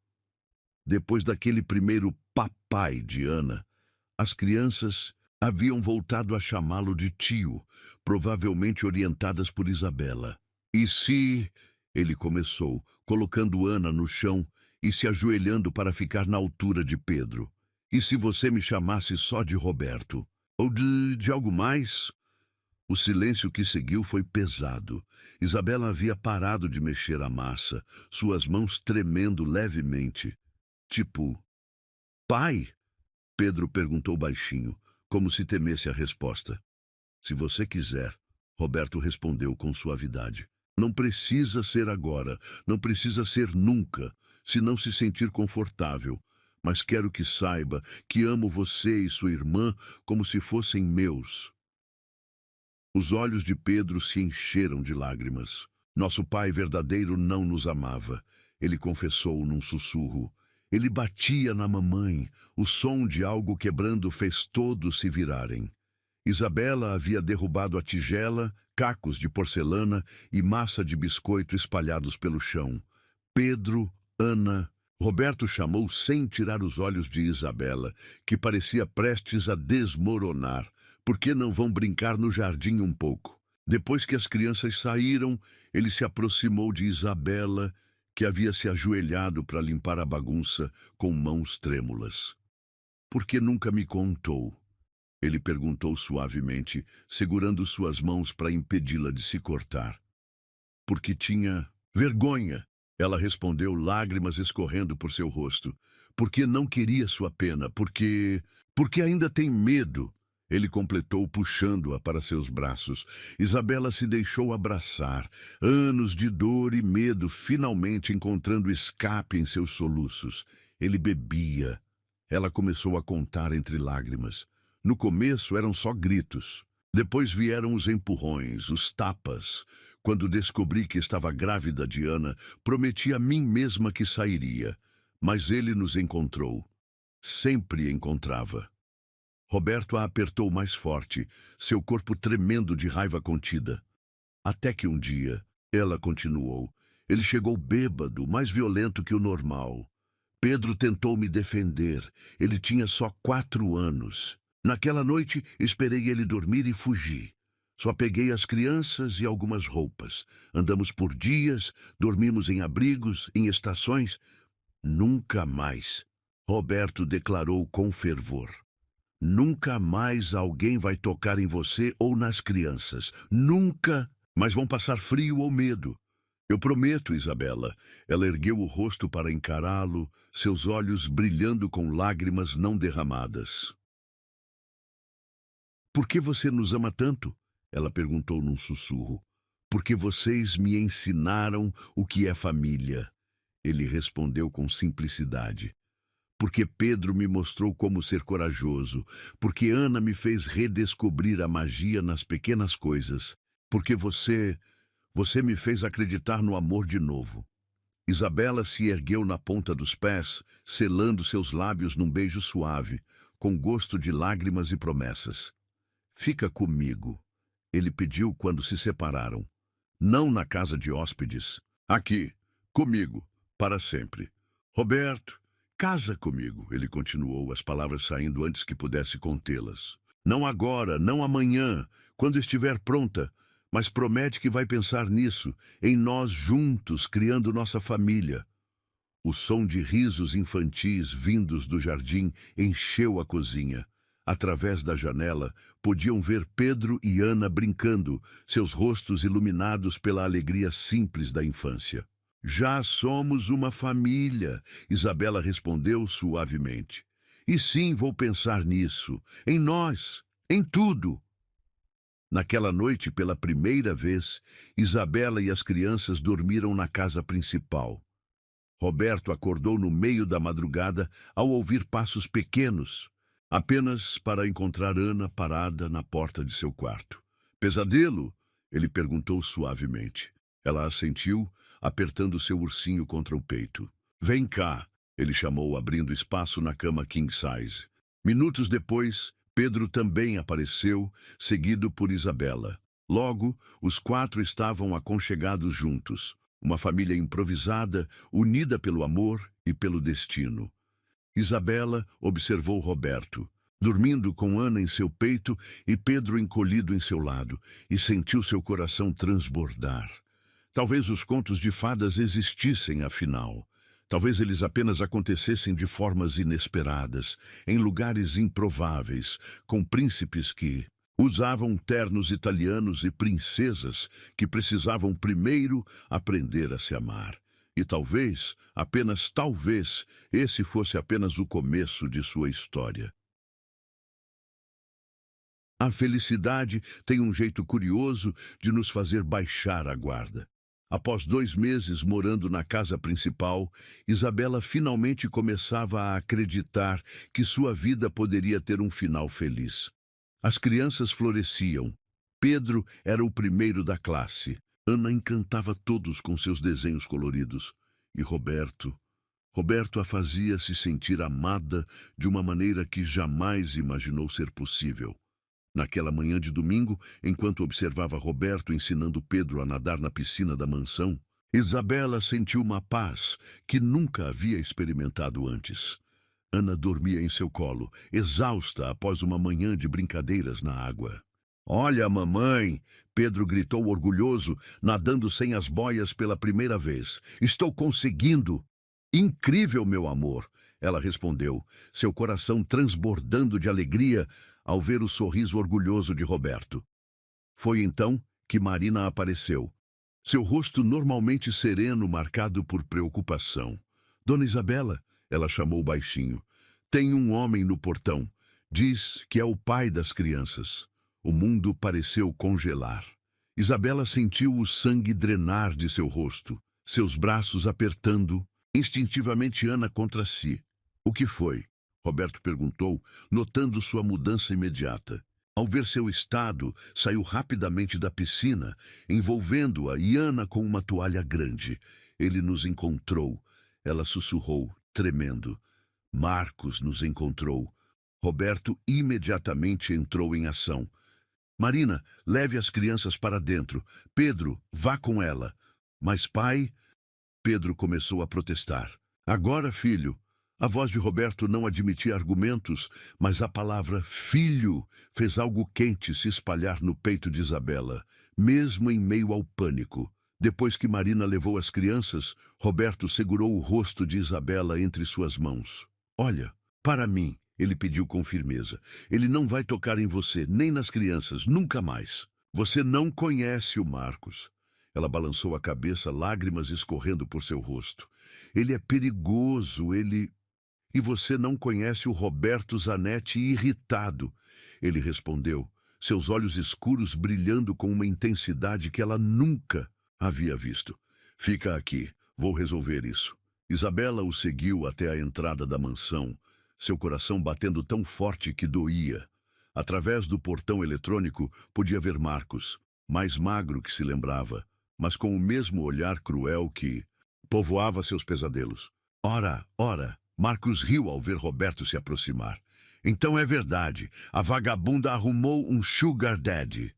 Depois daquele primeiro papai de Ana, as crianças haviam voltado a chamá-lo de tio, provavelmente orientadas por Isabela. E se... ele começou, colocando Ana no chão e se ajoelhando para ficar na altura de Pedro. E se você me chamasse só de Roberto? Ou de algo mais? O silêncio que seguiu foi pesado. Isabela havia parado de mexer a massa, suas mãos tremendo levemente. Tipo, pai? Pedro perguntou baixinho, como se temesse a resposta. Se você quiser, Roberto respondeu com suavidade. Não precisa ser agora, não precisa ser nunca, se não se sentir confortável. Mas quero que saiba que amo você e sua irmã como se fossem meus. Os olhos de Pedro se encheram de lágrimas. Nosso pai verdadeiro não nos amava, ele confessou num sussurro. Ele batia na mamãe, o som de algo quebrando fez todos se virarem. Isabela havia derrubado a tigela, cacos de porcelana e massa de biscoito espalhados pelo chão. Pedro, Ana... Roberto chamou sem tirar os olhos de Isabela, que parecia prestes a desmoronar. Por que não vão brincar no jardim um pouco? Depois que as crianças saíram, ele se aproximou de Isabela, que havia se ajoelhado para limpar a bagunça com mãos trêmulas. Por que nunca me contou? Ele perguntou suavemente, segurando suas mãos para impedi-la de se cortar. Porque tinha vergonha. Ela respondeu, lágrimas escorrendo por seu rosto. Porque não queria sua pena, porque ainda tem medo. Ele completou, puxando-a para seus braços. Isabela se deixou abraçar. Anos de dor e medo, finalmente encontrando escape em seus soluços. Ele bebia. Ela começou a contar entre lágrimas. No começo eram só gritos. Depois vieram os empurrões, os tapas. Quando descobri que estava grávida de Ana, prometi a mim mesma que sairia. Mas ele nos encontrou. Sempre encontrava. Roberto a apertou mais forte, seu corpo tremendo de raiva contida. Até que um dia, ela continuou, ele chegou bêbado, mais violento que o normal. Pedro tentou me defender. Ele tinha só 4 anos. Naquela noite, esperei ele dormir e fugi. Só peguei as crianças e algumas roupas. Andamos por dias, dormimos em abrigos, em estações. Nunca mais, Roberto declarou com fervor. Nunca mais alguém vai tocar em você ou nas crianças. Nunca, mas vão passar frio ou medo. Eu prometo, Isabela. Ela ergueu o rosto para encará-lo, seus olhos brilhando com lágrimas não derramadas. Por que você nos ama tanto? Ela perguntou num sussurro. Porque vocês me ensinaram o que é família. Ele respondeu com simplicidade. Porque Pedro me mostrou como ser corajoso, porque Ana me fez redescobrir a magia nas pequenas coisas, porque você me fez acreditar no amor de novo. Isabela se ergueu na ponta dos pés, selando seus lábios num beijo suave, com gosto de lágrimas e promessas. Fica comigo, ele pediu quando se separaram. Não na casa de hóspedes. Aqui, comigo, para sempre. Roberto, casa comigo, ele continuou, as palavras saindo antes que pudesse contê-las. Não agora, não amanhã, quando estiver pronta, mas promete que vai pensar nisso, em nós juntos, criando nossa família. O som de risos infantis vindos do jardim encheu a cozinha. Através da janela, podiam ver Pedro e Ana brincando, seus rostos iluminados pela alegria simples da infância. Já somos uma família, Isabela respondeu suavemente. E sim, vou pensar nisso, em nós, em tudo. Naquela noite, pela primeira vez, Isabela e as crianças dormiram na casa principal. Roberto acordou no meio da madrugada ao ouvir passos pequenos, apenas para encontrar Ana parada na porta de seu quarto. Pesadelo? Ele perguntou suavemente. Ela assentiu, apertando seu ursinho contra o peito. Vem cá, ele chamou, abrindo espaço na cama king size. Minutos depois, Pedro também apareceu, seguido por Isabela. Logo, os quatro estavam aconchegados juntos. Uma família improvisada, unida pelo amor e pelo destino. Isabela observou Roberto, dormindo com Ana em seu peito e Pedro encolhido em seu lado, e sentiu seu coração transbordar. Talvez os contos de fadas existissem, afinal. Talvez eles apenas acontecessem de formas inesperadas, em lugares improváveis, com príncipes que usavam ternos italianos e princesas que precisavam primeiro aprender a se amar. E talvez, apenas talvez, esse fosse apenas o começo de sua história. A felicidade tem um jeito curioso de nos fazer baixar a guarda. Após 2 meses morando na casa principal, Isabela finalmente começava a acreditar que sua vida poderia ter um final feliz. As crianças floresciam. Pedro era o primeiro da classe. Ana encantava todos com seus desenhos coloridos. E Roberto a fazia se sentir amada de uma maneira que jamais imaginou ser possível. Naquela manhã de domingo, enquanto observava Roberto ensinando Pedro a nadar na piscina da mansão, Isabela sentiu uma paz que nunca havia experimentado antes. Ana dormia em seu colo, exausta após uma manhã de brincadeiras na água. Olha, mamãe! Pedro gritou orgulhoso, nadando sem as boias pela primeira vez. Estou conseguindo! Incrível, meu amor! Ela respondeu, seu coração transbordando de alegria ao ver o sorriso orgulhoso de Roberto. Foi então que Marina apareceu. Seu rosto normalmente sereno, marcado por preocupação. Dona Isabela, ela chamou baixinho. Tem um homem no portão. Diz que é o pai das crianças. O mundo pareceu congelar. Isabela sentiu o sangue drenar de seu rosto, seus braços apertando, instintivamente Ana contra si. O que foi? Roberto perguntou, notando sua mudança imediata. Ao ver seu estado, saiu rapidamente da piscina, envolvendo-a e Ana com uma toalha grande. Ele nos encontrou. Ela sussurrou, tremendo. Marcos nos encontrou. Roberto imediatamente entrou em ação. Marina, leve as crianças para dentro. Pedro, vá com ela. Mas pai... Pedro começou a protestar. Agora, filho... A voz de Roberto não admitia argumentos, mas a palavra filho fez algo quente se espalhar no peito de Isabela, mesmo em meio ao pânico. Depois que Marina levou as crianças, Roberto segurou o rosto de Isabela entre suas mãos. Olha, para mim, ele pediu com firmeza. Ele não vai tocar em você, nem nas crianças, nunca mais. Você não conhece o Marcos. Ela balançou a cabeça, lágrimas escorrendo por seu rosto. Ele é perigoso, ele... E você não conhece o Roberto Zanetti irritado. Ele respondeu, seus olhos escuros brilhando com uma intensidade que ela nunca havia visto. Fica aqui, vou resolver isso. Isabela o seguiu até a entrada da mansão, seu coração batendo tão forte que doía. Através do portão eletrônico podia ver Marcos, mais magro que se lembrava, mas com o mesmo olhar cruel que povoava seus pesadelos. Ora, ora! Marcos riu ao ver Roberto se aproximar. Então é verdade, a vagabunda arrumou um sugar daddy.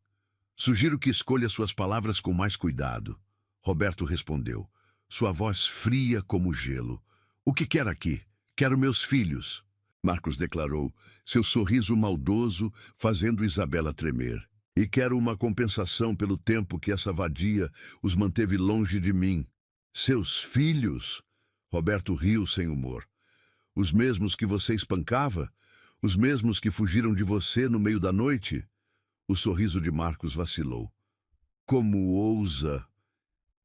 Sugiro que escolha suas palavras com mais cuidado. Roberto respondeu, sua voz fria como gelo. O que quer aqui? Quero meus filhos. Marcos declarou, seu sorriso maldoso fazendo Isabela tremer. E quero uma compensação pelo tempo que essa vadia os manteve longe de mim. Seus filhos? Roberto riu sem humor. Os mesmos que você espancava? Os mesmos que fugiram de você no meio da noite? O sorriso de Marcos vacilou. Como ousa?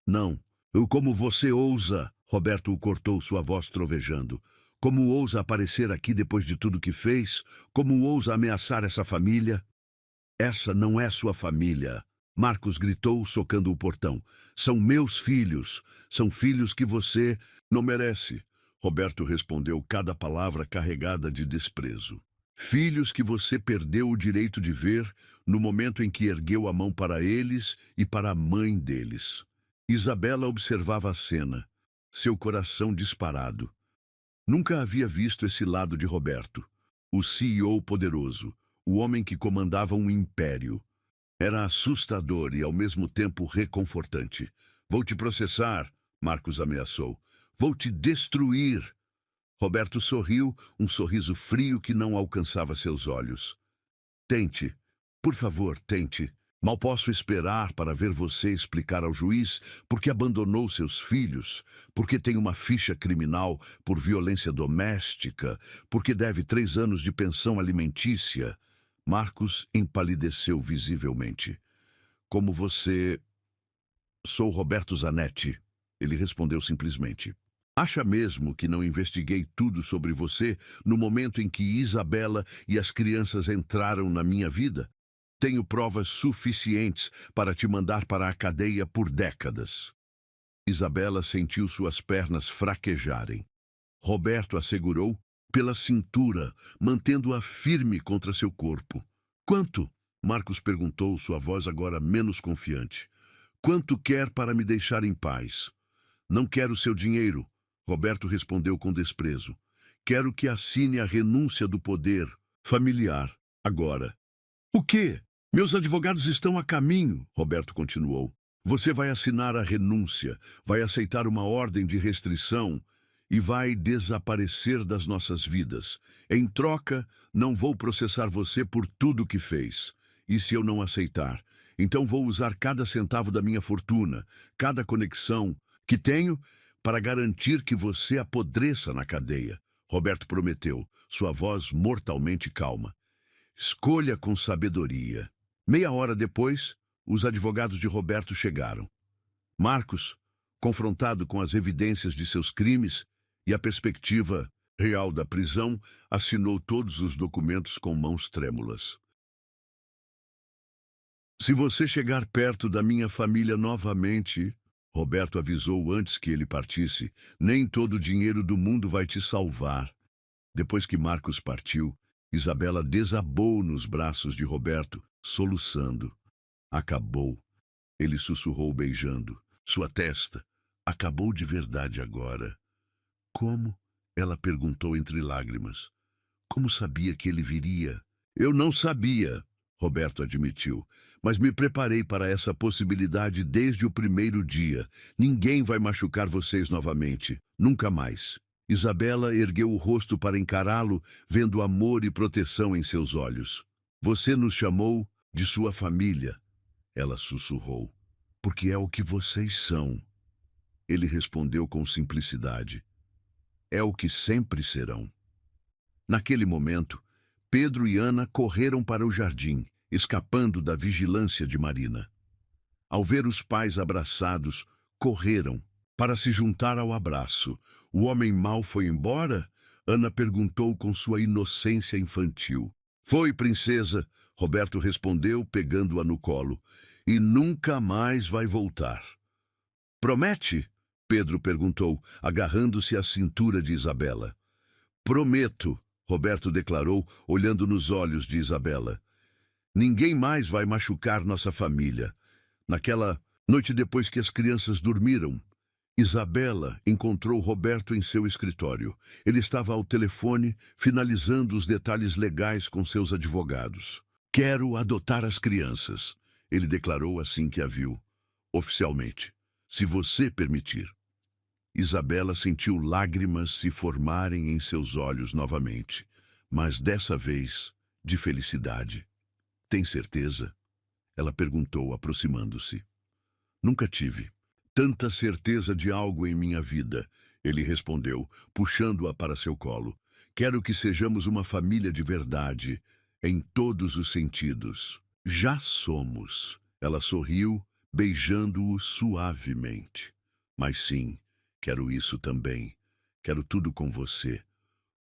Não, Como você ousa? Roberto o cortou, sua voz trovejando. Como ousa aparecer aqui depois de tudo que fez? Como ousa ameaçar essa família? Essa não é sua família. Marcos gritou, socando o portão. São meus filhos. São filhos que você não merece. Roberto respondeu, cada palavra carregada de desprezo. Filhos que você perdeu o direito de ver no momento em que ergueu a mão para eles e para a mãe deles. Isabela observava a cena, seu coração disparado. Nunca havia visto esse lado de Roberto, o CEO poderoso, o homem que comandava um império. Era assustador e, ao mesmo tempo, reconfortante. Vou te processar, Marcos ameaçou. Vou te destruir. Roberto sorriu, um sorriso frio que não alcançava seus olhos. Tente. Por favor, tente. Mal posso esperar para ver você explicar ao juiz por que abandonou seus filhos, porque tem uma ficha criminal por violência doméstica, porque deve 3 anos de pensão alimentícia. Marcos empalideceu visivelmente. Como você... Sou Roberto Zanetti, ele respondeu simplesmente. Acha mesmo que não investiguei tudo sobre você no momento em que Isabela e as crianças entraram na minha vida? Tenho provas suficientes para te mandar para a cadeia por décadas. Isabela sentiu suas pernas fraquejarem. Roberto a segurou pela cintura, mantendo-a firme contra seu corpo. Quanto? Marcos perguntou, sua voz agora menos confiante. Quanto quer para me deixar em paz? Não quero seu dinheiro, Roberto respondeu com desprezo. Quero que assine a renúncia do poder familiar, agora. O quê? Meus advogados estão a caminho, Roberto continuou. Você vai assinar a renúncia, vai aceitar uma ordem de restrição e vai desaparecer das nossas vidas. Em troca, não vou processar você por tudo que fez. E se eu não aceitar? Então vou usar cada centavo da minha fortuna, cada conexão que tenho, para garantir que você apodreça na cadeia. Roberto prometeu, sua voz mortalmente calma. Escolha com sabedoria. Meia hora depois, os advogados de Roberto chegaram. Marcos, confrontado com as evidências de seus crimes e a perspectiva real da prisão, assinou todos os documentos com mãos trêmulas. Se você chegar perto da minha família novamente, Roberto avisou antes que ele partisse, nem todo o dinheiro do mundo vai te salvar. Depois que Marcos partiu, Isabela desabou nos braços de Roberto, soluçando. Acabou. Ele sussurrou beijando sua testa. Acabou de verdade agora. Como? Ela perguntou entre lágrimas. Como sabia que ele viria? Eu não sabia, Roberto admitiu, mas me preparei para essa possibilidade desde o primeiro dia. Ninguém vai machucar vocês novamente. Nunca mais. Isabela ergueu o rosto para encará-lo, vendo amor e proteção em seus olhos. Você nos chamou de sua família, ela sussurrou, porque é o que vocês são. Ele respondeu com simplicidade. É o que sempre serão. Naquele momento, Pedro e Ana correram para o jardim, escapando da vigilância de Marina. Ao ver os pais abraçados, correram para se juntar ao abraço. O homem mau foi embora? Ana perguntou com sua inocência infantil. Foi, princesa, Roberto respondeu, pegando-a no colo. E nunca mais vai voltar. Promete? Pedro perguntou, agarrando-se à cintura de Isabela. Prometo, Roberto declarou, olhando nos olhos de Isabela. Ninguém mais vai machucar nossa família. Naquela noite depois que as crianças dormiram, Isabela encontrou Roberto em seu escritório. Ele estava ao telefone, finalizando os detalhes legais com seus advogados. Quero adotar as crianças, ele declarou assim que a viu. Oficialmente, se você permitir. Isabela sentiu lágrimas se formarem em seus olhos novamente, mas dessa vez de felicidade. Tem certeza? Ela perguntou, aproximando-se. Nunca tive tanta certeza de algo em minha vida, ele respondeu, puxando-a para seu colo. Quero que sejamos uma família de verdade, em todos os sentidos. Já somos. Ela sorriu, beijando-o suavemente. Mas sim, quero isso também. Quero tudo com você.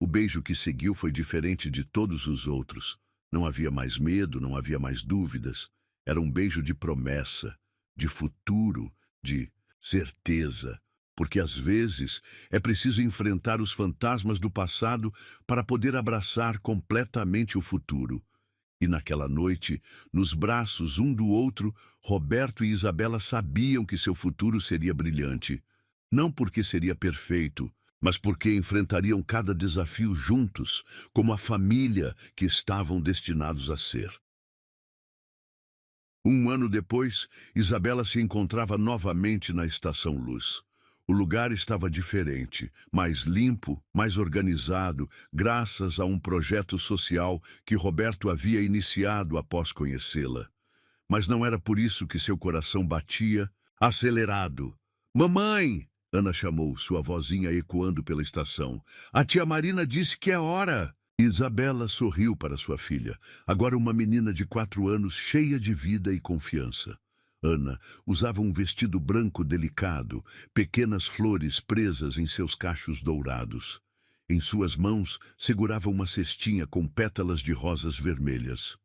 O beijo que seguiu foi diferente de todos os outros. Não havia mais medo, não havia mais dúvidas. Era um beijo de promessa, de futuro, de certeza. Porque às vezes é preciso enfrentar os fantasmas do passado para poder abraçar completamente o futuro. E naquela noite, nos braços um do outro, Roberto e Isabela sabiam que seu futuro seria brilhante. Não porque seria perfeito, mas porque enfrentariam cada desafio juntos, como a família que estavam destinados a ser. Um ano depois, Isabela se encontrava novamente na Estação Luz. O lugar estava diferente, mais limpo, mais organizado, graças a um projeto social que Roberto havia iniciado após conhecê-la. Mas não era por isso que seu coração batia, acelerado. "Mamãe!" Ana chamou, sua vozinha ecoando pela estação. "A tia Marina disse que é hora!" Isabela sorriu para sua filha, agora uma menina de 4 anos cheia de vida e confiança. Ana usava um vestido branco delicado, pequenas flores presas em seus cachos dourados. Em suas mãos segurava uma cestinha com pétalas de rosas vermelhas.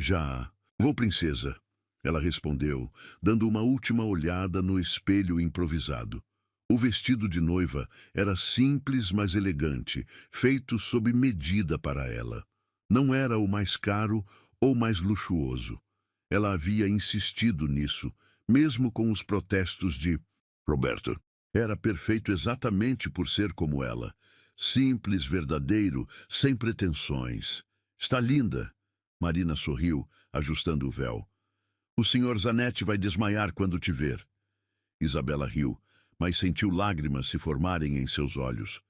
"Já vou, princesa," ela respondeu, dando uma última olhada no espelho improvisado. O vestido de noiva era simples, mas elegante, feito sob medida para ela. Não era o mais caro ou mais luxuoso. Ela havia insistido nisso, mesmo com os protestos de Roberto. Era perfeito exatamente por ser como ela. Simples, verdadeiro, sem pretensões. "Está linda." Marina sorriu, ajustando o véu. "O senhor Zanetti vai desmaiar quando te ver." Isabela riu, mas sentiu lágrimas se formarem em seus olhos.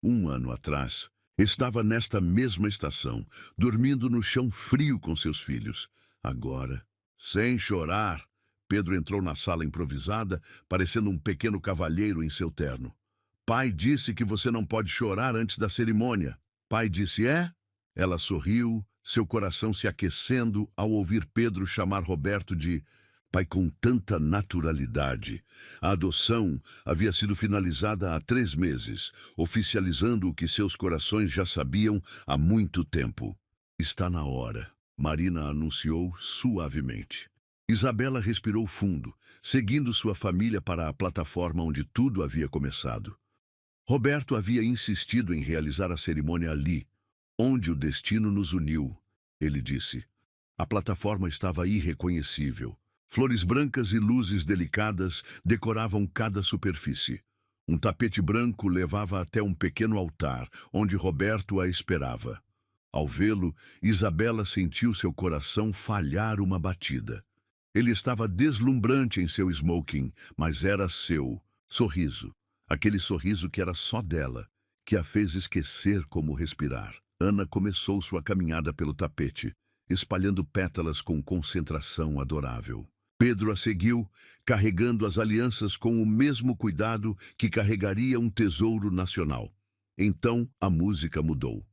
Um ano atrás, estava nesta mesma estação, dormindo no chão frio com seus filhos. Agora, sem chorar, Pedro entrou na sala improvisada, parecendo um pequeno cavalheiro em seu terno. "Pai disse que você não pode chorar antes da cerimônia." Pai disse, é? Ela sorriu, seu coração se aquecendo ao ouvir Pedro chamar Roberto de pai com tanta naturalidade. A adoção havia sido finalizada há 3 meses, oficializando o que seus corações já sabiam há muito tempo. "Está na hora," Marina anunciou suavemente. Isabela respirou fundo, seguindo sua família para a plataforma onde tudo havia começado. Roberto havia insistido em realizar a cerimônia ali, onde o destino nos uniu, ele disse. A plataforma estava irreconhecível. Flores brancas e luzes delicadas decoravam cada superfície. Um tapete branco levava até um pequeno altar, onde Roberto a esperava. Ao vê-lo, Isabela sentiu seu coração falhar uma batida. Ele estava deslumbrante em seu smoking, mas era seu sorriso. Aquele sorriso que era só dela, que a fez esquecer como respirar. Ana começou sua caminhada pelo tapete, espalhando pétalas com concentração adorável. Pedro a seguiu, carregando as alianças com o mesmo cuidado que carregaria um tesouro nacional. Então a música mudou.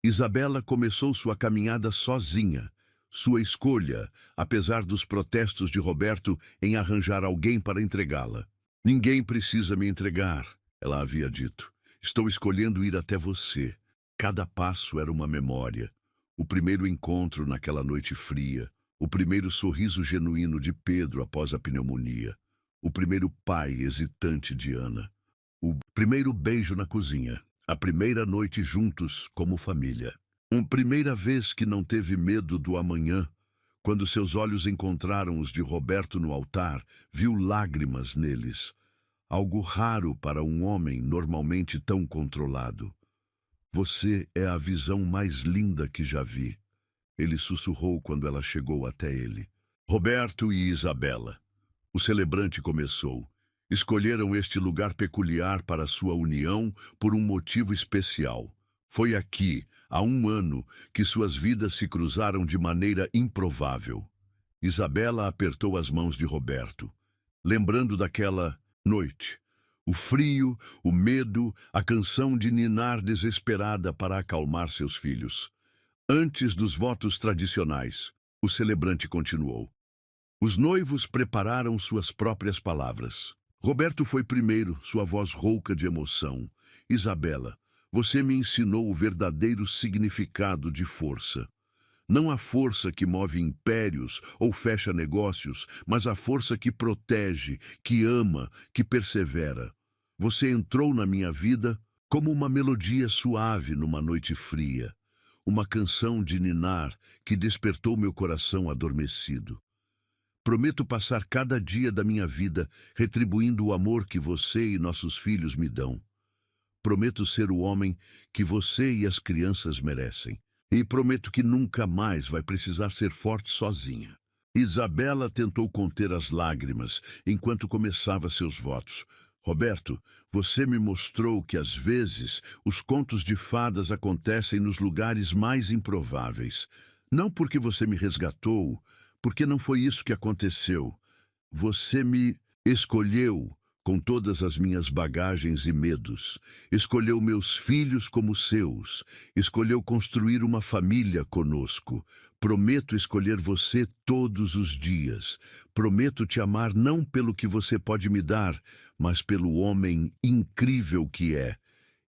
Isabela começou sua caminhada sozinha, sua escolha, apesar dos protestos de Roberto em arranjar alguém para entregá-la. "Ninguém precisa me entregar," ela havia dito. "Estou escolhendo ir até você." Cada passo era uma memória. O primeiro encontro naquela noite fria, o primeiro sorriso genuíno de Pedro após a pneumonia, o primeiro pai hesitante de Ana, o primeiro beijo na cozinha, a primeira noite juntos como família. Uma primeira vez que não teve medo do amanhã, quando seus olhos encontraram os de Roberto no altar, viu lágrimas neles. Algo raro para um homem normalmente tão controlado. "Você é a visão mais linda que já vi," ele sussurrou quando ela chegou até ele. Roberto e Isabela. O celebrante começou. Escolheram este lugar peculiar para sua união por um motivo especial. Foi aqui, há 1 ano, que suas vidas se cruzaram de maneira improvável. Isabela apertou as mãos de Roberto, lembrando daquela noite. O frio, o medo, a canção de ninar desesperada para acalmar seus filhos. Antes dos votos tradicionais, o celebrante continuou. Os noivos prepararam suas próprias palavras. Roberto foi primeiro, sua voz rouca de emoção. Isabela, você me ensinou o verdadeiro significado de força. Não a força que move impérios ou fecha negócios, mas a força que protege, que ama, que persevera. Você entrou na minha vida como uma melodia suave numa noite fria, uma canção de ninar que despertou meu coração adormecido. Prometo passar cada dia da minha vida retribuindo o amor que você e nossos filhos me dão. Prometo ser o homem que você e as crianças merecem. E prometo que nunca mais vai precisar ser forte sozinha. Isabela tentou conter as lágrimas enquanto começava seus votos. Roberto, você me mostrou que às vezes os contos de fadas acontecem nos lugares mais improváveis. Não porque você me resgatou, porque não foi isso que aconteceu. Você me escolheu com todas as minhas bagagens e medos. Escolheu meus filhos como seus. Escolheu construir uma família conosco. Prometo escolher você todos os dias. Prometo te amar não pelo que você pode me dar, mas pelo homem incrível que é.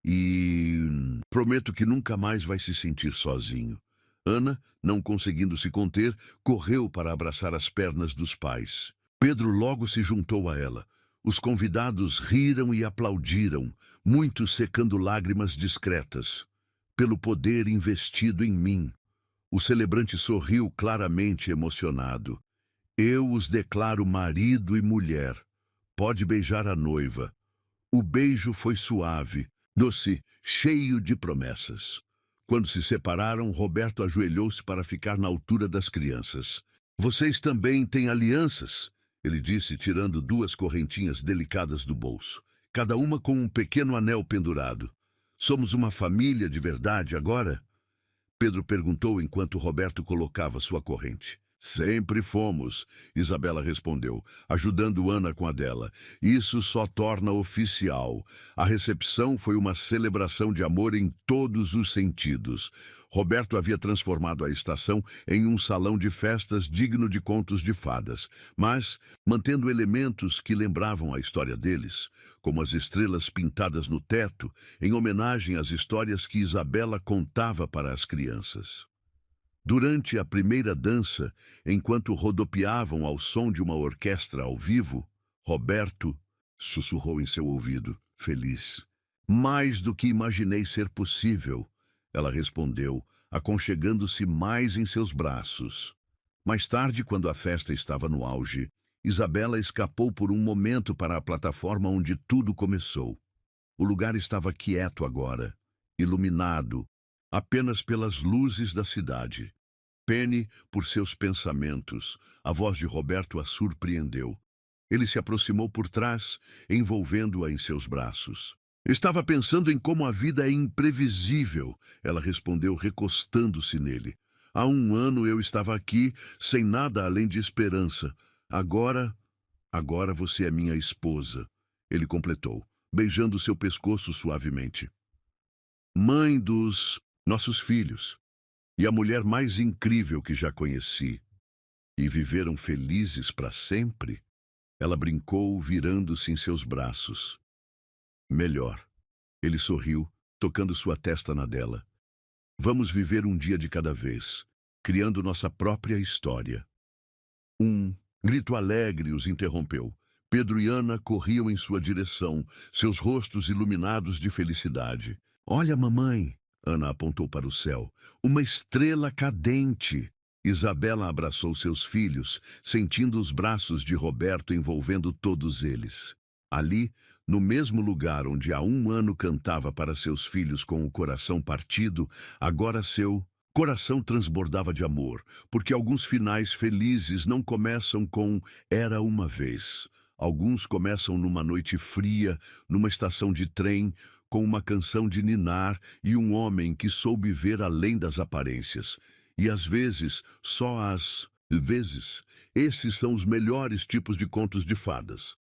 E prometo que nunca mais vai se sentir sozinho. Ana, não conseguindo se conter, correu para abraçar as pernas dos pais. Pedro logo se juntou a ela. Os convidados riram e aplaudiram, muitos secando lágrimas discretas. Pelo poder investido em mim. O celebrante sorriu claramente emocionado. Eu os declaro marido e mulher. Pode beijar a noiva. O beijo foi suave, doce, cheio de promessas. Quando se separaram, Roberto ajoelhou-se para ficar na altura das crianças. Vocês também têm alianças? Ele disse, tirando duas correntinhas delicadas do bolso, cada uma com um pequeno anel pendurado. Somos uma família de verdade agora? Pedro perguntou enquanto Roberto colocava sua corrente. Sempre fomos, Isabela respondeu, ajudando Ana com a dela. Isso só torna oficial. A recepção foi uma celebração de amor em todos os sentidos. Roberto havia transformado a estação em um salão de festas digno de contos de fadas, mas mantendo elementos que lembravam a história deles, como as estrelas pintadas no teto, em homenagem às histórias que Isabela contava para as crianças. Durante a primeira dança, enquanto rodopiavam ao som de uma orquestra ao vivo, Roberto sussurrou em seu ouvido, feliz. Mais do que imaginei ser possível, ela respondeu, aconchegando-se mais em seus braços. Mais tarde, quando a festa estava no auge, Isabela escapou por um momento para a plataforma onde tudo começou. O lugar estava quieto agora, iluminado, apenas pelas luzes da cidade. Penny, por seus pensamentos, a voz de Roberto a surpreendeu. Ele se aproximou por trás, envolvendo-a em seus braços. Estava pensando em como a vida é imprevisível, ela respondeu recostando-se nele. Há um ano eu estava aqui, sem nada além de esperança. Agora você é minha esposa, ele completou, beijando seu pescoço suavemente. Mãe dos nossos filhos. E a mulher mais incrível que já conheci. E viveram felizes para sempre? Ela brincou, virando-se em seus braços. Melhor. Ele sorriu, tocando sua testa na dela. Vamos viver um dia de cada vez, criando nossa própria história. Um grito alegre os interrompeu. Pedro e Ana corriam em sua direção, seus rostos iluminados de felicidade. Olha, mamãe! Ana apontou para o céu. Uma estrela cadente. Isabela abraçou seus filhos, sentindo os braços de Roberto envolvendo todos eles. Ali, no mesmo lugar onde há um ano cantava para seus filhos com o coração partido, agora seu coração transbordava de amor, porque alguns finais felizes não começam com "era uma vez". Alguns começam numa noite fria, numa estação de trem, com uma canção de ninar e um homem que soube ver além das aparências. E às vezes, só às vezes, esses são os melhores tipos de contos de fadas.